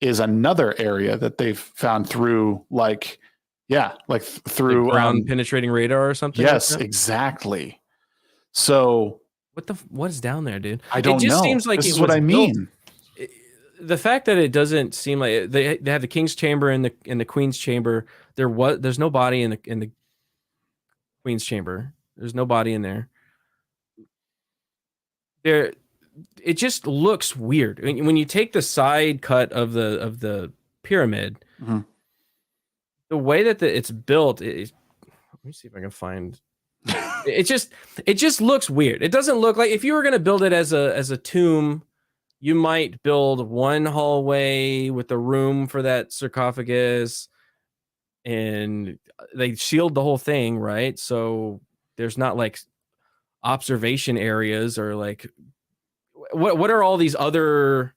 is another area that they've found through through ground penetrating radar or something. Yes, exactly. So what is down there, dude? I don't It just know. seems like This it is what was I built. mean. The fact that it doesn't seem like they have the king's chamber and the queen's chamber. There's no body in the queen's chamber. There's no body in there. It just looks weird when you take the side cut of the pyramid. Mm-hmm. The way that it's built is, let me see if I can find. it just looks weird. It doesn't look like, if you were going to build it as a tomb, you might build one hallway with a room for that sarcophagus, and they sealed the whole thing, right? So there's not like observation areas or like what are all these other,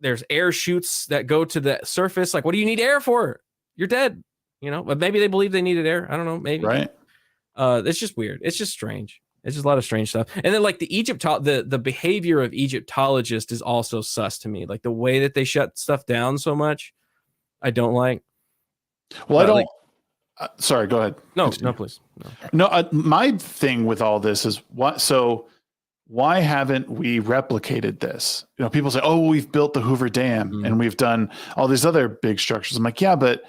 there's air chutes that go to the surface. Like, what do you need air for? You're dead, but maybe they believe they needed air. I don't know. Maybe. Right. It's just weird. It's just strange. It's just a lot of strange stuff. And then like the behavior of Egyptologists is also sus to me. Like the way that they shut stuff down so much, I don't like. Well, I don't. Sorry, go ahead. No, Continue. no, please. No, my thing with all this is why haven't we replicated this? People say, oh, we've built the Hoover Dam and we've done all these other big structures. I'm like, yeah, but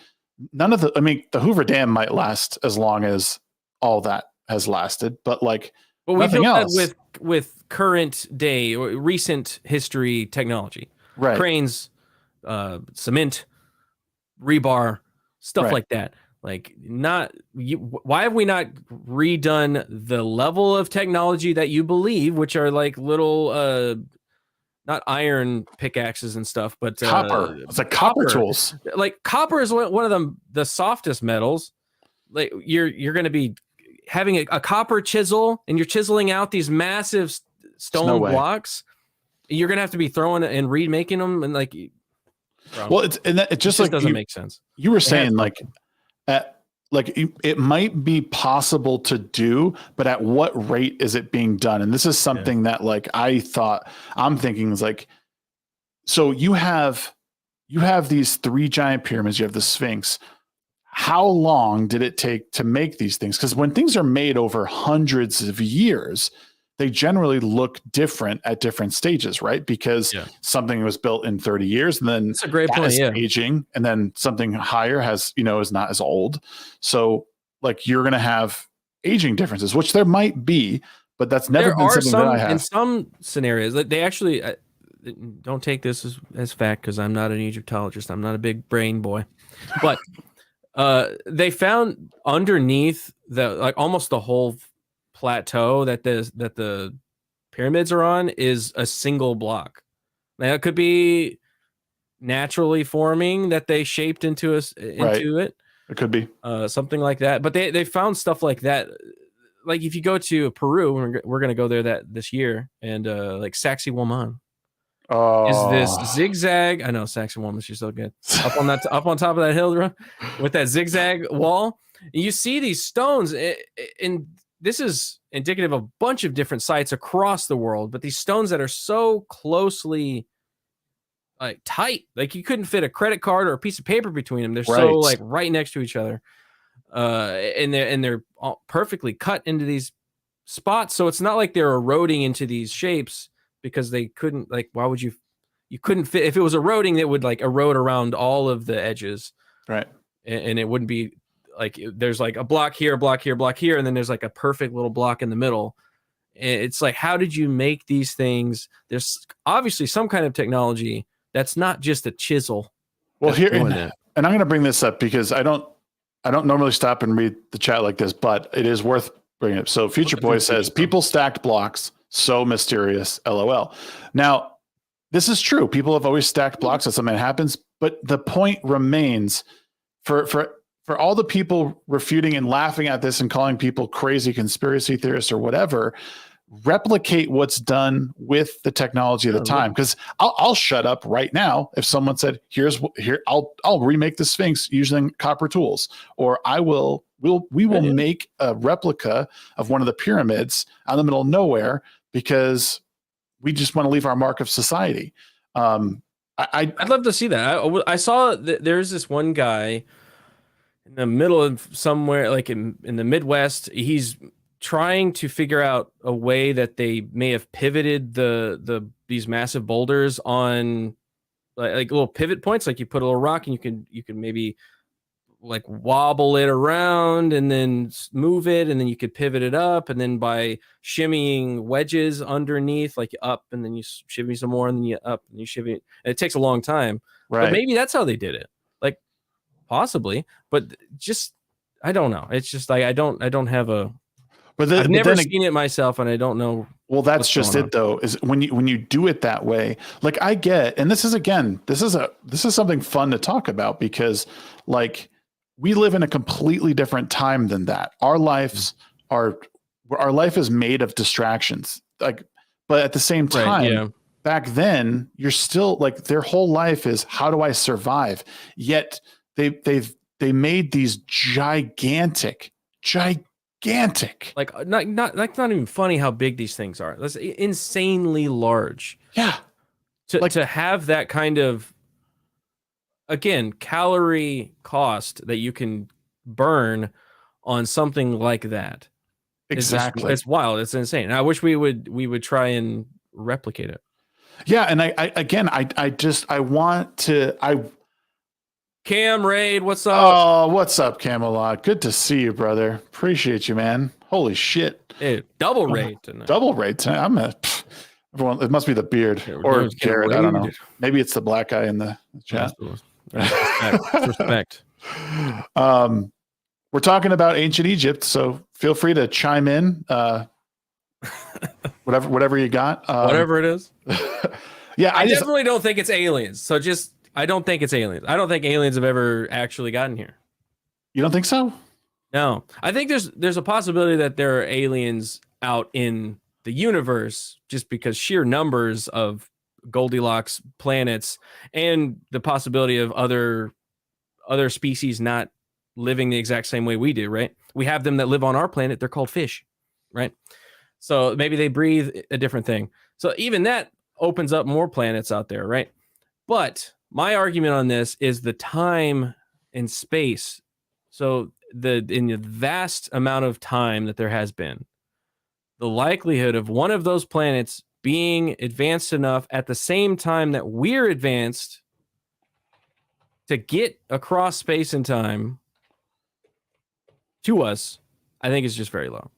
the Hoover Dam might last as long as all that has lasted, but we nothing built else. that with current day or recent history technology, right? Cranes, cement, rebar, stuff like that. Like, why have we not redone the level of technology that you believe, which are like little, not iron pickaxes and stuff, but copper. It's like copper tools. Like copper is one of the softest metals. Like you're going to be having a copper chisel, and you're chiseling out these massive stone blocks. You're going to have to be throwing and remaking them, and like. Well, it just doesn't make sense. You were saying it might be possible to do, but at what rate is it being done? And this is something that I'm thinking is like, so you have these 3 giant pyramids, you have the Sphinx. How long did it take to make these things? Because when things are made over hundreds of years, they generally look different at different stages, right? Because something was built in 30 years and then that's a great point, aging, and then something higher has, is not as old. So like you're going to have aging differences, which there might be, but that's never been something that I have. In some scenarios, they actually don't take this as fact, because I'm not an Egyptologist. I'm not a big brain boy, but they found underneath almost the whole plateau that the pyramids are on is a single block. Now it could be naturally forming that they shaped into it. It could be something like that. But they found stuff like that. Like if you go to Peru, we're going to go there this year, and like Sacsayhuaman is this zigzag. I know Sacsayhuaman, she's so good. up on top of that hill with that zigzag wall. And you see these stones, and this is indicative of a bunch of different sites across the world, but these stones that are so closely tight, like you couldn't fit a credit card or a piece of paper between them. They're so like right next to each other, and they're all perfectly cut into these spots. So it's not like they're eroding into these shapes, because they couldn't, like, why would you couldn't fit? If it was eroding, it would like erode around all of the edges, right? And it wouldn't be like there's like a block here, block here, block here, and then there's like a perfect little block in the middle. It's like, how did you make these things? There's obviously some kind of technology that's not just a chisel. Well, here, and I'm going to bring this up because I don't normally stop and read the chat like this, but it is worth bringing up. So Future Boy says, people stacked blocks, so mysterious, LOL. Now, this is true. People have always stacked blocks. That's something that happens. But the point remains for all the people refuting and laughing at this and calling people crazy conspiracy theorists or whatever, replicate what's done with the technology of the time. Because I'll shut up right now if someone said, here I'll remake the Sphinx using copper tools, or we will make a replica of one of the pyramids out in the middle of nowhere because we just want to leave our mark of society. I'd love to see that. I saw that there's this one guy in the middle of somewhere, like in the Midwest. He's trying to figure out a way that they may have pivoted these massive boulders on like little pivot points. Like you put a little rock and you can maybe like wobble it around and then move it, and then you could pivot it up, and then by shimmying wedges underneath, like up, and then you shimmy some more, and then you up, and you shimmy. And it takes a long time, Right. but maybe that's how they did it. Like possibly, but just I don't know. It's just like I don't have a. I've never seen it myself, and I don't know. Well, that's just it, though. Is when you do it that way, like I get, and this is something fun to talk about, because like we live in a completely different time than that. Our life is made of distractions. Like, but at the same time, back then, you're still like their whole life is how do I survive? Yet they made these gigantic. Like not even funny how big these things are. That's insanely large. Yeah. To have that kind of, again, calorie cost that you can burn on something like that. Exactly. It's wild. It's insane. And I wish we would try and replicate it. Yeah. And I want to, Cam Raid, what's up? Oh, what's up, Camelot? Good to see you, brother. Appreciate you, man. Holy shit. Hey, double raid tonight. Double raid tonight. Everyone, it must be the beard or Garrett. I don't know. Maybe it's the black guy in the chat. Respect. We're talking about ancient Egypt, so feel free to chime in. Whatever you got. Whatever it is. Yeah, I definitely don't think it's aliens. So I don't think it's aliens. I don't think aliens have ever actually gotten here. You don't think so? No. I think there's a possibility that there are aliens out in the universe, just because sheer numbers of Goldilocks planets and the possibility of other species not living the exact same way we do, right? We have them that live on our planet. They're called fish, right? So maybe they breathe a different thing. So even that opens up more planets out there, right? But my argument on this is the time and in the vast amount of time that there has been, the likelihood of one of those planets being advanced enough at the same time that we're advanced to get across space and time to us, I think is just very low.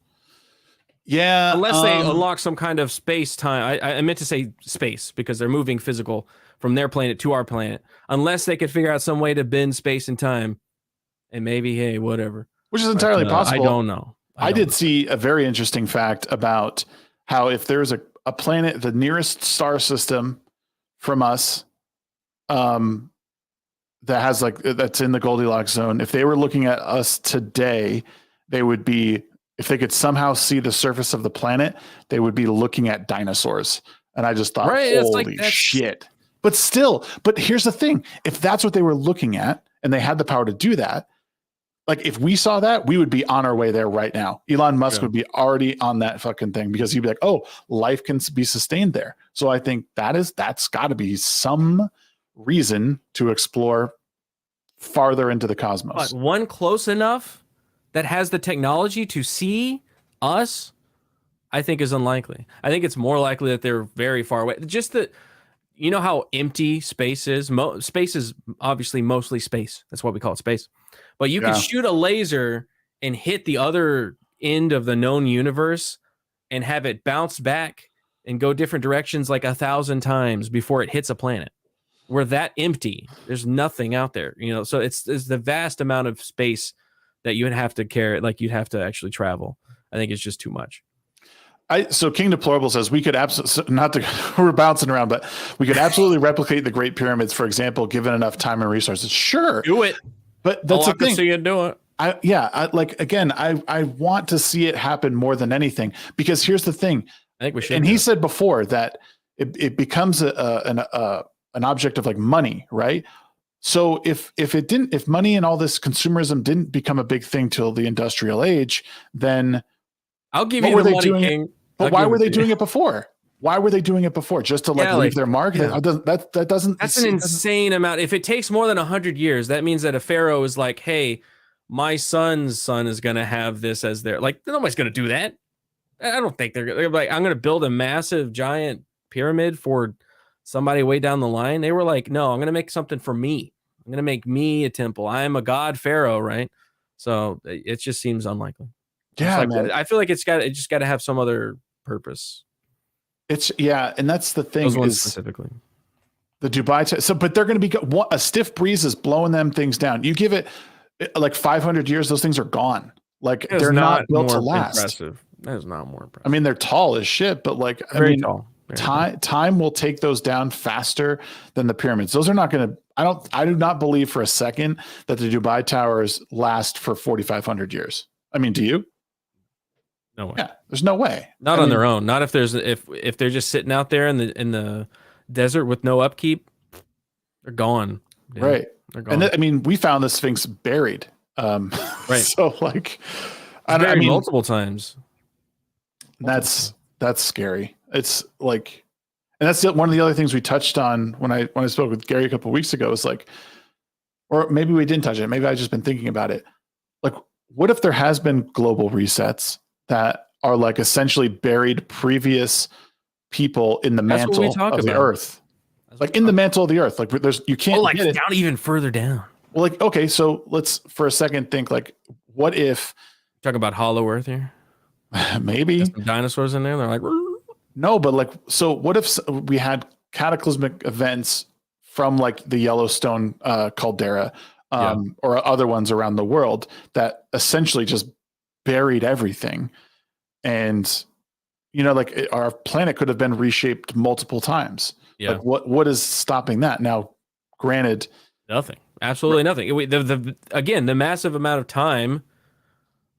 Yeah. Unless they unlock some kind of space time. I meant to say space because they're moving physical from their planet to our planet. Unless they could figure out some way to bend space and time, and maybe, hey, whatever. Which is entirely possible. I don't know. I did see a very interesting fact about how if there's a planet, the nearest star system from us, that has that's in the Goldilocks zone, if they were looking at us today, they would be, if they could somehow see the surface of the planet, they would be looking at dinosaurs. And I just thought, holy shit. But here's the thing. If that's what they were looking at and they had the power to do that, like if we saw that, we would be on our way there right now. Elon Musk would be already on that fucking thing, because he'd be like, oh, life can be sustained there. So I think that's got to be some reason to explore farther into the cosmos. But one close enough that has the technology to see us, I think is unlikely. I think it's more likely that they're very far away. Just that, you know how empty space is? Space is obviously mostly space. That's what we call it, space. But you can shoot a laser and hit the other end of the known universe and have it bounce back and go different directions like 1,000 times before it hits a planet. We're that empty. There's nothing out there, so it's the vast amount of space that you would have to carry, like you'd have to actually travel. I think it's just too much. So King Deplorable says we could absolutely, we're bouncing around, but we could absolutely replicate the Great Pyramids, for example, given enough time and resources. Sure. Do it. But that's the thing. I see you do it. I want to see it happen more than anything, because here's the thing. I think we should. And he said before that it becomes an object of like money, right? So if money and all this consumerism didn't become a big thing till the industrial age, then I'll give you the money, King. But why were they doing it before? Why were they doing it before? Just to leave their mark? Yeah. That's an insane amount. If it takes more than 100 years, that means that a pharaoh is like, hey, my son's son is going to have this as their, like, nobody's going to do that. I don't think they're like, I'm going to build a massive giant pyramid for somebody way down the line. They were like, no, I'm going to make something for me. I'm going to make me a temple. I'm a god pharaoh, right? So it just seems unlikely. Yeah, like, man. I feel like it just got to have some other purpose. And that's the thing. Those ones is specifically. the Dubai. So, but they're going to be a stiff breeze is blowing them things down. You give it like 500 years, those things are gone. Like they're not built to last. Impressive. That is not more impressive. I mean, they're tall as shit, but like, very tall. Time will take those down faster than the pyramids. Those are not going to. I do not believe for a second that the Dubai towers last for 4,500 years. I mean, do you? No way. Yeah, there's no way. Not on their own. Not if they're just sitting out there in the desert with no upkeep. They're gone. Yeah, right. They're gone. And we found the Sphinx buried. Right. So like, multiple times. That's scary. It's like, and that's one of the other things we touched on when I spoke with Gary a couple of weeks ago. Is like, or maybe we didn't touch it. Maybe I've just been thinking about it. Like, what if there has been global resets that are like essentially buried previous people in the mantle of the earth? Like in the mantle of the earth. Like you can't like down even further down. Well, like, okay, so let's for a second think like, what if talk about hollow earth here? Maybe some dinosaurs in there. They're like, no, but like, so what if we had cataclysmic events from like the Yellowstone caldera or other ones around the world that essentially just buried everything, and like our planet could have been reshaped multiple times. Yeah. Like what is stopping that? Now, granted, nothing. Absolutely nothing. Again, the massive amount of time.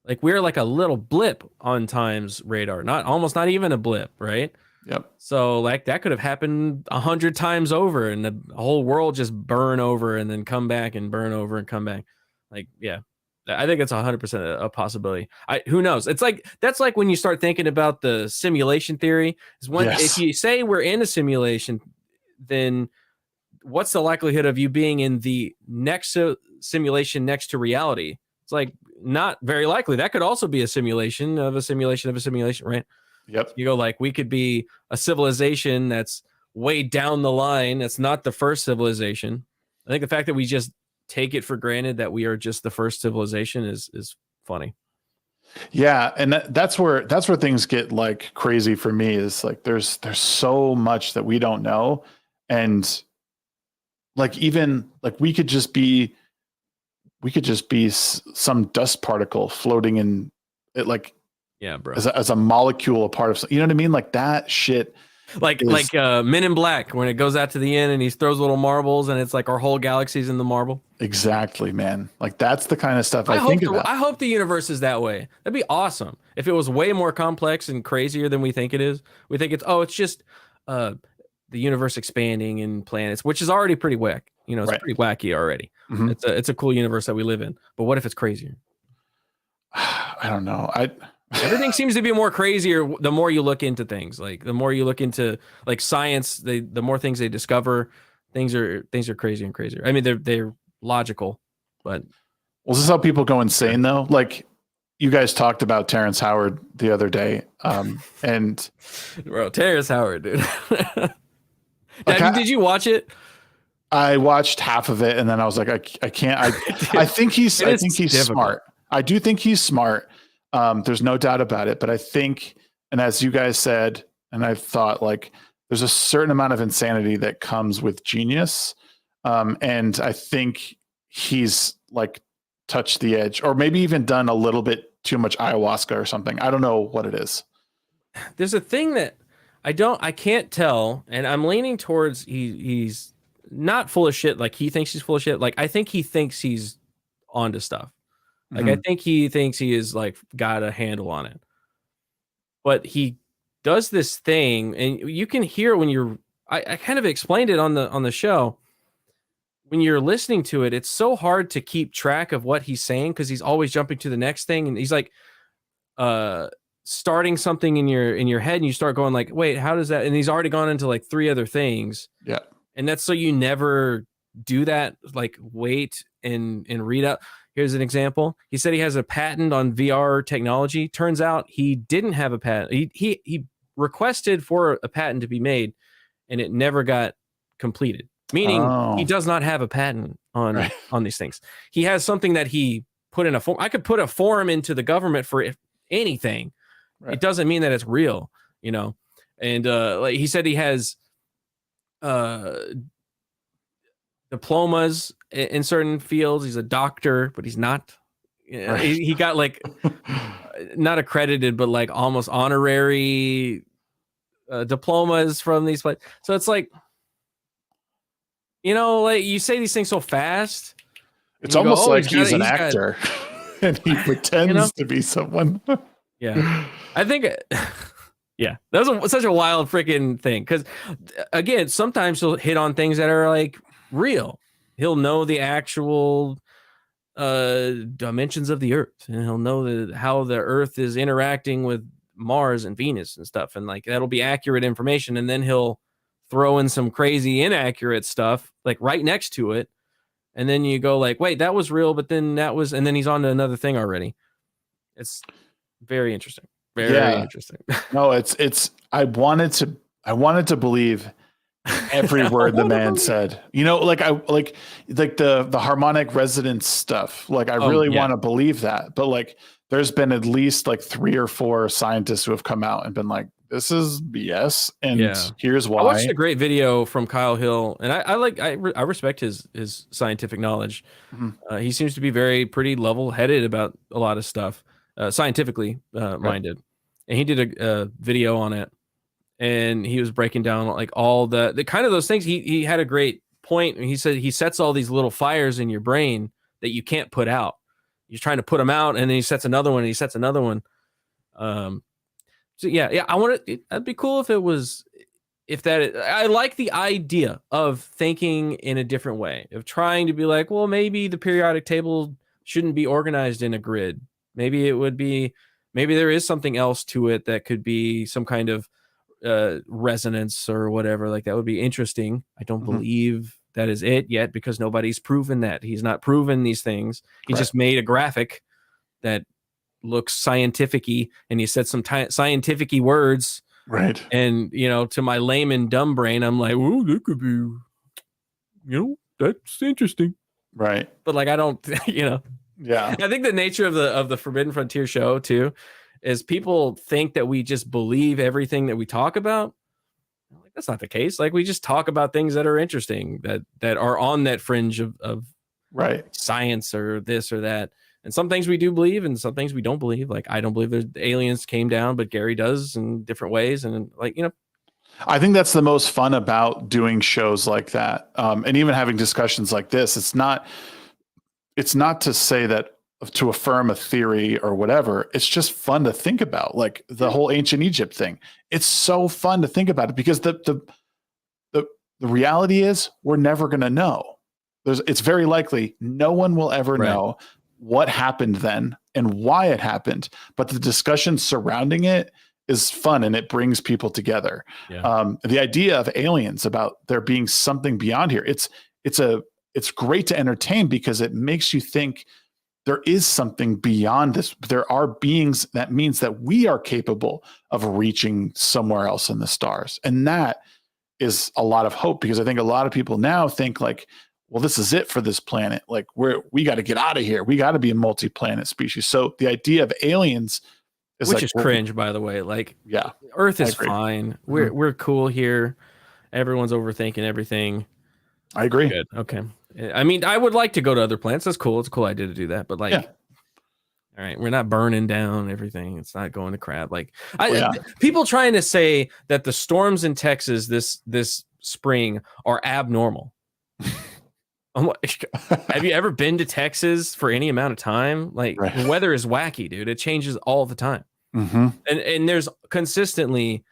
Like we're like a little blip on time's radar, not even a blip, right? Yep. So like that could have happened 100 times over, and the whole world just burn over and then come back and burn over and come back. Like, yeah, I think it's 100% a possibility. Who knows? It's like that's like when you start thinking about the simulation theory. Is when if you say we're in a simulation, then what's the likelihood of you being in the next simulation next to reality? It's like not very likely. That could also be a simulation of a simulation of a simulation, right? Yep. You go like we could be a civilization that's way down the line. That's not the first civilization. I think the fact that we just take it for granted that we are just the first civilization is funny. Yeah, and that's where things get like crazy for me. Is like there's so much that we don't know, and like even like we could just be some dust particle floating in it, like, yeah, bro, as a molecule, a part of, you know what I mean? Like that shit. Like Men in Black, when it goes out to the end and he throws little marbles and it's like our whole galaxy's in the marble. Exactly, man. Like that's the kind of stuff I think about. I hope the universe is that way. That'd be awesome. If it was way more complex and crazier than we think it is. We think it's just the universe expanding and planets, which is already pretty whack. It's pretty wacky already. Mm-hmm. It's a cool universe that we live in. But what if it's crazier? I don't know. Everything seems to be more crazier the more you look into things. Like the more you look into like science, the more things they discover, things are crazier and crazier. I mean, they're logical, but this is how people go insane though. Like you guys talked about Terrence Howard the other day, and bro, Terrence Howard, dude. Did you watch it? I watched half of it, and then I was like, I can't. I think he's smart. I do think he's smart. There's no doubt about it. But I think, and as you guys said, and I thought, like, there's a certain amount of insanity that comes with genius. And I think he's like touched the edge, or maybe even done a little bit too much ayahuasca or something. I don't know what it is. There's a thing that I can't tell, and I'm leaning towards he's not full of shit. Like he thinks he's full of shit. Like I think he thinks he's onto stuff. Like I think he thinks he is like got a handle on it. But he does this thing, and you can hear when you're I kind of explained it on the show. When you're listening to it, it's so hard to keep track of what he's saying because he's always jumping to the next thing, and he's like starting something in your head, and you start going like, wait, how does that? And he's already gone into like 3 other things. Yeah. And that's so you never do that, like wait and read out. Here's an example. He said he has a patent on VR technology. Turns out he didn't have a patent. He requested for a patent to be made, and it never got completed. Meaning he does not have a patent on these things. He has something that he put in a form. I could put a form into the government for anything. Right. It doesn't mean that it's real, you know. And like he said, he has diplomas in certain fields. He's a doctor, but he's not. Right. He got like not accredited, but like almost honorary diplomas from these places. So it's like, you know, like you say these things so fast. It's almost like he's an actor and he pretends to be someone. Yeah. I think, yeah, that was such a wild freaking thing. Because again, sometimes he'll hit on things that are like real. He'll know the actual dimensions of the Earth, and he'll know how the Earth is interacting with Mars and Venus and stuff. And like, that'll be accurate information. And then he'll throw in some crazy inaccurate stuff like right next to it, and then you go like, wait, that was real, but then that was, and then he's on to another thing already. It's very interesting. Very interesting. No, it's I wanted to believe every word the man said. You know, like I like the harmonic resonance stuff. Like I really want to believe that, but like there's been at least like 3 or 4 scientists who have come out and been like, this is BS, and here's why. I watched a great video from Kyle Hill, and I respect his scientific knowledge. Mm-hmm. He seems to be pretty level-headed about a lot of stuff, scientifically minded. And he did a video on it, and he was breaking down like all the kind of those things. He had a great point. He said he sets all these little fires in your brain that you can't put out. You're trying to put them out, and then he sets another one, and he sets another one. So yeah, I want it. That'd be cool I like the idea of thinking in a different way, of trying to be like, well, maybe the periodic table shouldn't be organized in a grid. Maybe there is something else to it that could be some kind of resonance or whatever. Like that would be interesting. I don't believe that is it yet, because nobody's proven that. He's not proven these things. He just made a graphic that looks scientific-y, and he said some scientific-y words, right? And you know, to my layman dumb brain, I'm like, oh, that could be, you know, that's interesting, right? But like, I don't, you know, I think the nature of the Forbidden Frontier show too is people think that we just believe everything that we talk about. Like, that's not the case. Like, we just talk about things that are interesting, that are on that fringe of science or this or that. And some things we do believe, and some things we don't believe. Like, I don't believe the aliens came down, but Gary does in different ways. And like, you know, I think that's the most fun about doing shows like that. And even having discussions like this, it's not to say that to affirm a theory or whatever. It's just fun to think about, like the whole ancient Egypt thing. It's so fun to think about it, because the reality is we're never going to know. It's very likely no one will ever know what happened then and why it happened, but the discussion surrounding it is fun, and it brings people together. The idea of aliens, about there being something beyond here, it's great to entertain, because it makes you think there is something beyond this. There are beings. That means that we are capable of reaching somewhere else in the stars, and that is a lot of hope, because I think a lot of people now think like, well, this is it for this planet. Like we got to get out of here. We got to be a multi-planet species. So the idea of aliens is which is cringe, by the way. Like, Earth is fine. We're cool here. Everyone's overthinking everything. I agree. Good. Okay. I mean, I would like to go to other planets. That's cool. It's a cool idea to do that. But like, all right, we're not burning down everything. It's not going to crap. Like, people trying to say that the storms in Texas this spring are abnormal. Have you ever been to Texas for any amount of time? Like, the weather is wacky, dude. It changes all the time. And there's consistently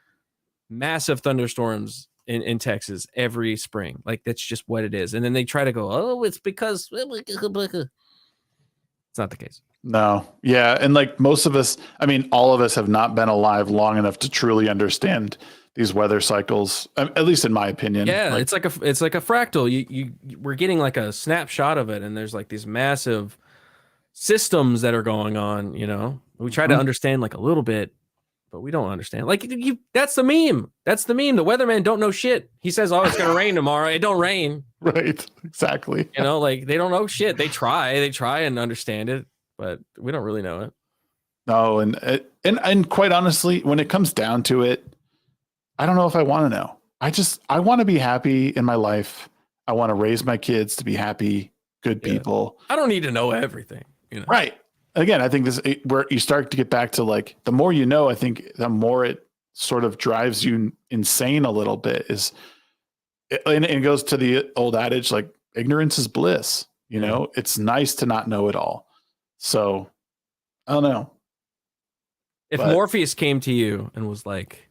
massive thunderstorms in Texas every spring. Like, that's just what it is. And then they try to go, oh, it's because it's not the case. No. Yeah. And like most of us, I mean, all of us have not been alive long enough to truly understand these weather cycles, at least in my opinion. Yeah, like, it's like a fractal. We're getting like a snapshot of it, and there's like these massive systems that are going on. We try to understand like a little bit, but we don't understand. Like that's the meme. That's the meme. The weatherman don't know shit. He says, "Oh, it's gonna rain tomorrow." It don't rain. Right. Exactly. Like they don't know shit. They try and understand it, but we don't really know it. No, and quite honestly, when it comes down to it, I don't know if I want to know. I want to be happy in my life. I want to raise my kids to be happy, good people. I don't need to know everything. Right. Again, I think where you start to get back to like the more you know, I think the more it sort of drives you insane a little bit. And it goes to the old adage like ignorance is bliss. It's nice to not know it all. So I don't know. If Morpheus came to you and was like,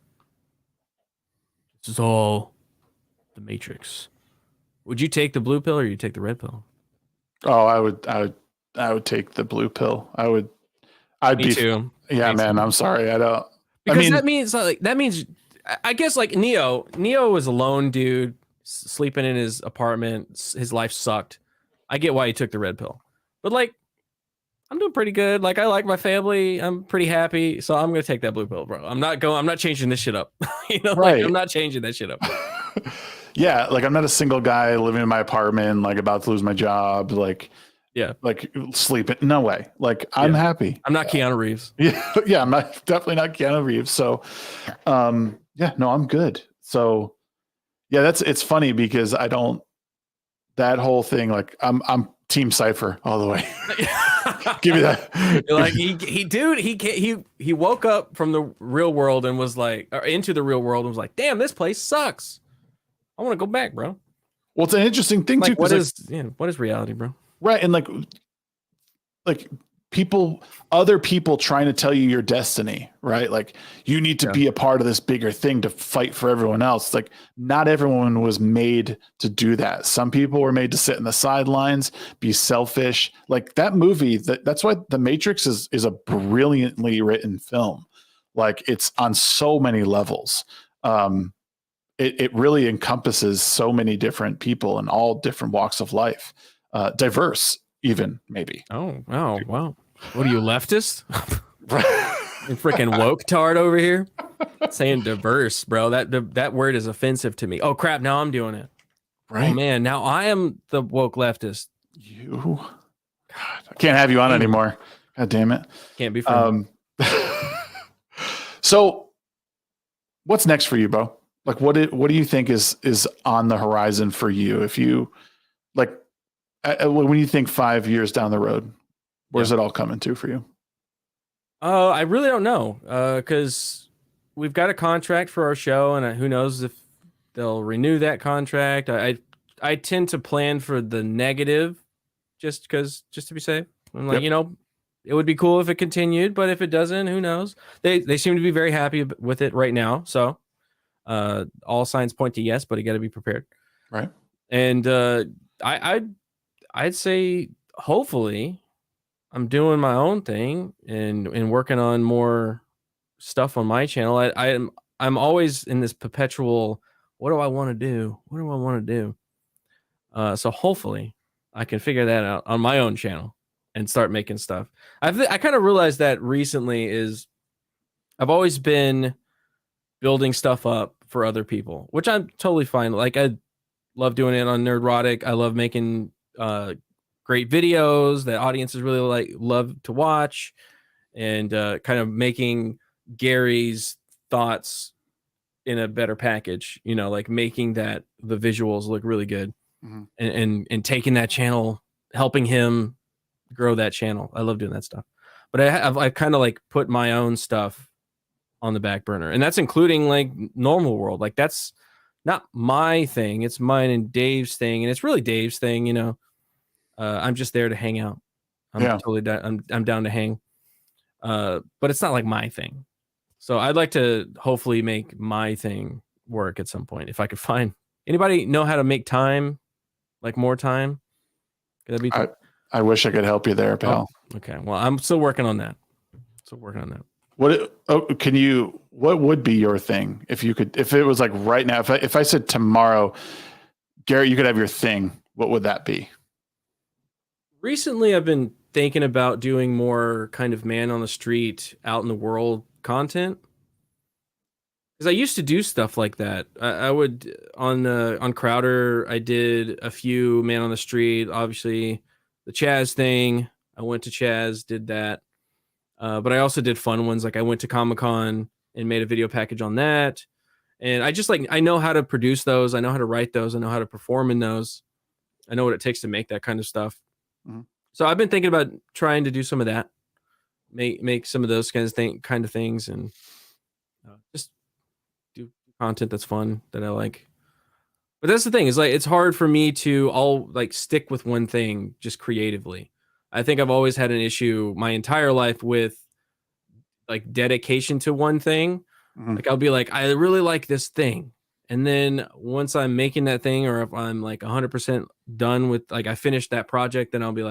"This is all the Matrix," would you take the blue pill or you take the red pill? Oh, I would take the blue pill. I'd Me be too. Yeah, Me man. too. I'm sorry. That means I guess like Neo was a lone dude sleeping in his apartment. His life sucked. I get why he took the red pill, but like, I'm doing pretty good. Like I like my family. I'm pretty happy. So I'm going to take that blue pill, bro. I'm not changing this shit up. Right. Like I'm not changing that shit up. Yeah. Like I'm not a single guy living in my apartment, like about to lose my job. Like, yeah, like sleeping. No way. Like I'm happy. I'm not Keanu Reeves. Yeah. I'm definitely not Keanu Reeves. So, no, I'm good. So yeah, it's funny because that whole thing, like I'm Team Cypher all the way. Give me that. Like he woke up from the real world and was like, or into the real world and was like, "Damn, this place sucks. I want to go back, bro." Well, it's an interesting thing too. What is reality, bro? Right, and like other people trying to tell you your destiny, right? Like you need to be a part of this bigger thing to fight for everyone else. Like not everyone was made to do that. Some people were made to sit in the sidelines, be selfish. Like that movie, that's why The Matrix is a brilliantly written film. Like it's on so many levels. It really encompasses so many different people in all different walks of life, diverse even maybe. Oh, wow. What are you, leftist? You freaking woke tard over here saying diverse, bro. That word is offensive to me. Oh crap! Now I'm doing it. Right. Oh man, now I am the woke leftist. God, I can't have you on anymore. God damn it! Can't be friends. So, what's next for you, Bo? Like, what do you think is on the horizon for you? If you like, when you think 5 years down the road, where's it all coming to for you? I really don't know, because we've got a contract for our show, and who knows if they'll renew that contract. I tend to plan for the negative, just to be safe. I'm like, it would be cool if it continued, but if it doesn't, who knows? They seem to be very happy with it right now, so all signs point to yes, but you got to be prepared, right? And I'd say hopefully I'm doing my own thing and working on more stuff on my channel. I'm always in this perpetual, what do I want to do? What do I want to do? So hopefully I can figure that out on my own channel and start making stuff. I kind of realized that recently is I've always been building stuff up for other people, which I'm totally fine. Like I love doing it on Nerdrotic. I love making great videos that audiences really love to watch, and kind of making Gary's thoughts in a better package, like making the visuals look really good, and taking that channel, helping him grow that channel. I love doing that stuff, but I've kind of like put my own stuff on the back burner, and that's including like normal world. Like that's not my thing, it's mine and Dave's thing, and it's really Dave's thing. I'm just there to hang out. Totally down. I'm down to hang. But it's not like my thing. So I'd like to hopefully make my thing work at some point. If I could find anybody know how to make time, like more time. Could that be? I wish I could help you there, pal. Oh, okay. Well, I'm still working on that. What would be your thing if it was like right now, if I said tomorrow, Garrett, you could have your thing, what would that be? Recently, I've been thinking about doing more kind of man on the street, out in the world content. Because I used to do stuff like that. I would on Crowder. I did a few man on the street. Obviously, the Chaz thing. I went to Chaz, did that. But I also did fun ones. Like I went to Comic-Con and made a video package on that. And I just I know how to produce those. I know how to write those. I know how to perform in those. I know what it takes to make that kind of stuff. Mm-hmm. So I've been thinking about trying to do some of that, make some of those kind of things, and just do content that's fun that I like. But that's the thing, is it's hard for me to all stick with one thing just creatively. I think I've always had an issue my entire life with dedication to one thing. Mm-hmm. I'll be I really like this thing. And then once I'm making that thing, or if I'm 100% done with I finished that project, then I'll be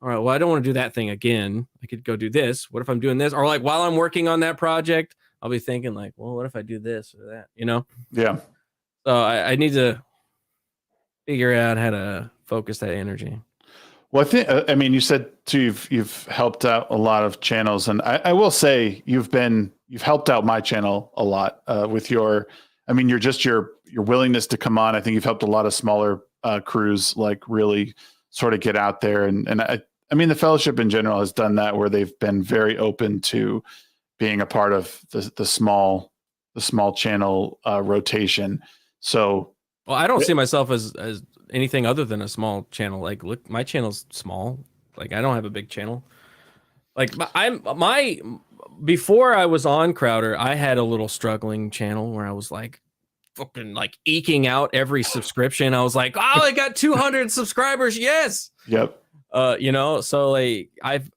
all right, well, I don't want to do that thing again. I could go do this. What if I'm doing this? Or while I'm working on that project, I'll be thinking well, what if I do this or that, Yeah. So I need to figure out how to focus that energy. Well, I mean, you said too, you've helped out a lot of channels, and I will say you've helped out my channel a lot with your willingness to come on. I think you've helped a lot of smaller crews really sort of get out there, and I mean the fellowship in general has done that, where they've been very open to being a part of the small channel rotation. So, well, I don't see myself as anything other than a small channel. Look, my channel's small. I don't have a big channel. Before I was on Crowder, I had a little struggling channel where I was fucking eking out every subscription. I was oh, I got 200 subscribers. Yes. Yep. So I've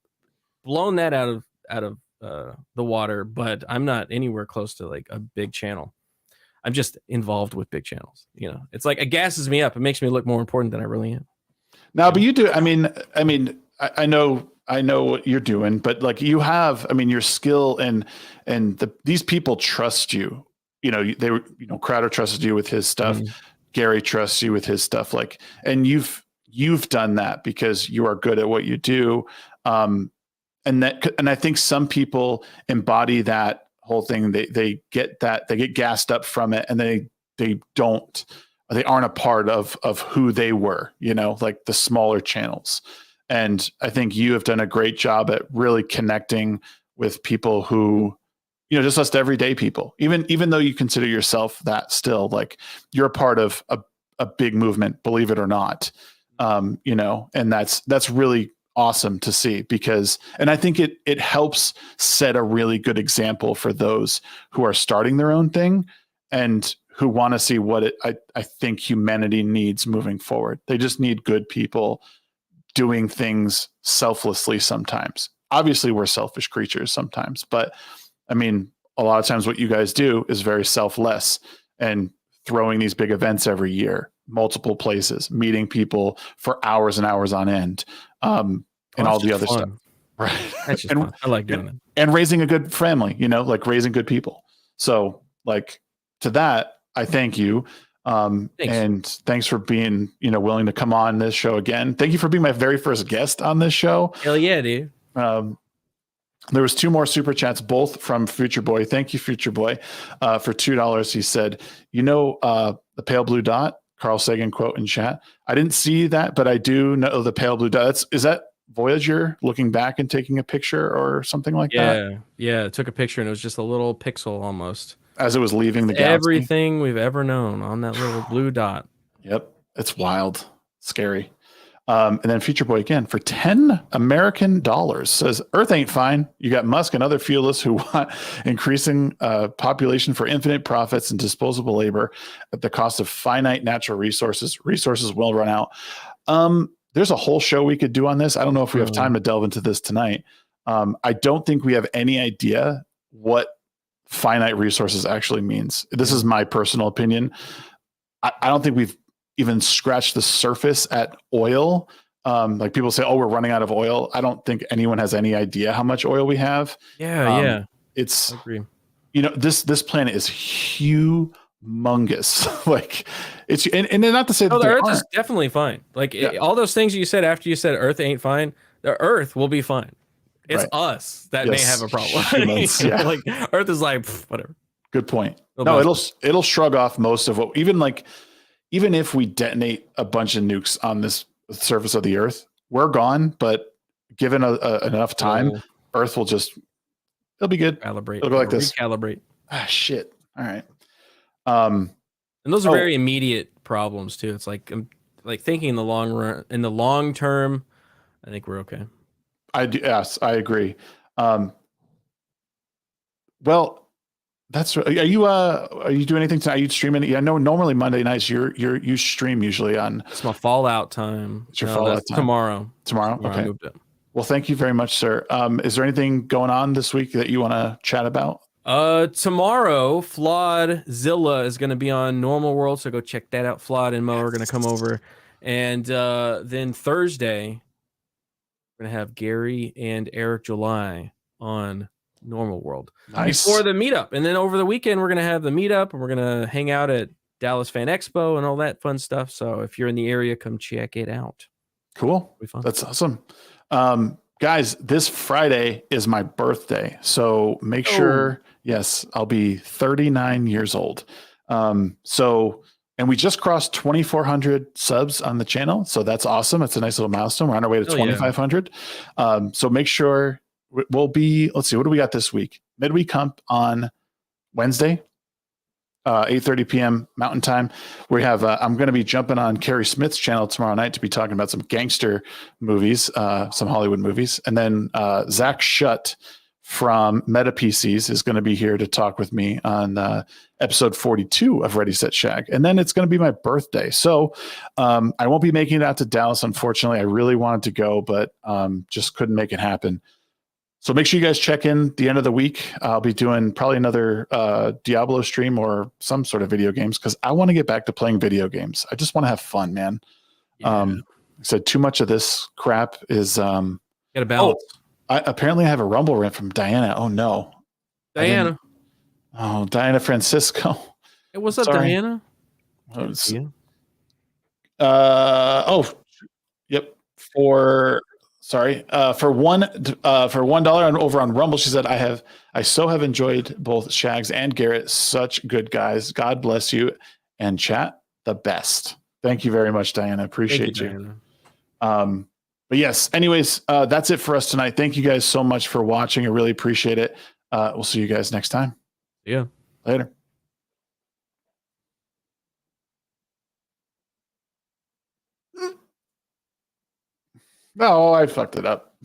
blown that out of the water, but I'm not anywhere close to a big channel. I'm just involved with big channels. It's it gasses me up. It makes me look more important than I really am. No, but you do. I mean, I know what you're doing, but you have, your skill and these people trust you. Crowder trusted you with his stuff. Mm-hmm. Gary trusts you with his stuff. And you've done that because you are good at what you do. And I think some people embody that whole thing. They get gassed up from it, and they aren't a part of who they were, the smaller channels. And I think you have done a great job at really connecting with people who, just everyday people, even though you consider yourself that still, you're a part of a big movement, believe it or not. And that's really awesome to see, and I think it helps set a really good example for those who are starting their own thing and who want to see what I think humanity needs moving forward. They just need good people doing things selflessly sometimes. Obviously, we're selfish creatures sometimes, but I mean, a lot of times what you guys do is very selfless, and throwing these big events every year, multiple places, meeting people for hours and hours on end, and all the other stuff. Right. That's just fun. I like doing it. And raising a good family, raising good people. So to that, I thank you. Thanks. And thanks for being, willing to come on this show again. Thank you for being my very first guest on this show. Hell yeah, dude. There was 2 more super chats, both from Future Boy. Thank you, Future Boy, for $2. He said, the pale blue dot, Carl Sagan quote in chat. I didn't see that, but I do know the pale blue dot. Is that Voyager looking back and taking a picture or something like that? Yeah. It took a picture and it was just a little pixel almost as it was leaving the galaxy. Everything we've ever known on that little blue dot. Yep. It's wild. Scary. And then Future Boy again for $10 American says, Earth ain't fine. You got Musk and other fuelists who want increasing population for infinite profits and disposable labor at the cost of finite natural resources. Resources will run out. There's a whole show we could do on this. I don't know if we have time to delve into this tonight. I don't think we have any idea what finite resources actually means. This is my personal opinion. I don't think we've even scratched the surface at oil. People say, oh, we're running out of oil. I don't think anyone has any idea how much oil we have. Yeah. It's, I agree. this planet is humongous. It's and not to say that No, the they Earth aren't. is definitely fine. Like all those things you said after you said Earth ain't fine, the Earth will be fine. It's Right. us that may have a problem. Humans, yeah. Like Earth is like whatever. Good point. It'll No, bounce it'll shrug off most of what even if we detonate a bunch of nukes on this surface of the Earth, we're gone. But given enough time, It'll Earth will just it'll be good. calibrate. It'll go like this. Recalibrate. Ah, shit. All right. And those are very immediate problems too. It's like I'm like thinking in the long run, in the long term, I think we're okay. Yes, I agree. Well, that's are you doing anything tonight? Are you streaming? Yeah, I know normally Monday nights you stream usually on. It's my Fallout time. It's your Fallout time. Tomorrow. Okay. I moved it. Well, thank you very much, sir. Is there anything going on this week that you want to chat about? Tomorrow, Flawed Zilla is going to be on Normal World, so go check that out. Flawed and Mo are going to come over, and then Thursday, we're going to have Gary and Eric July on Normal World before the meetup, and then over the weekend we're going to have the meetup, and we're going to hang out at Dallas Fan Expo and all that fun stuff. So if you're in the area, come check it out. Cool. That's awesome. Guys, this Friday is my birthday. So make sure, yes, I'll be 39 years old. And we just crossed 2,400 subs on the channel. So that's awesome. It's a nice little milestone. We're on our way to 2,500. So make sure we'll be, let's see, what do we got this week? Midweek Hump on Wednesday. 8:30 p.m. Mountain Time. We have I'm going to be jumping on Carrie Smith's channel tomorrow night to be talking about some gangster movies, some Hollywood movies, and then Zach Shutt from Meta PCs is going to be here to talk with me on episode 42 of Ready Set Shag, and then it's going to be my birthday. So I won't be making it out to Dallas, unfortunately. I really wanted to go, but just couldn't make it happen. So make sure you guys check in the end of the week. I'll be doing probably another Diablo stream or some sort of video games because I want to get back to playing video games. I just want to have fun, man. I said too much of this crap is got to balance. Apparently I have a Rumble rant from Diana. Oh no. Diana. Oh, Diana Francisco. Hey, what's up, Diana? Yep. For $1 over on Rumble, she said, I so have enjoyed both Shags and Garrett. Such good guys. God bless you. And chat, the best. Thank you very much, Diana. Appreciate you. Diana. But yes, anyways, that's it for us tonight. Thank you guys so much for watching. I really appreciate it. We'll see you guys next time. Yeah. Later. No, I fucked it up.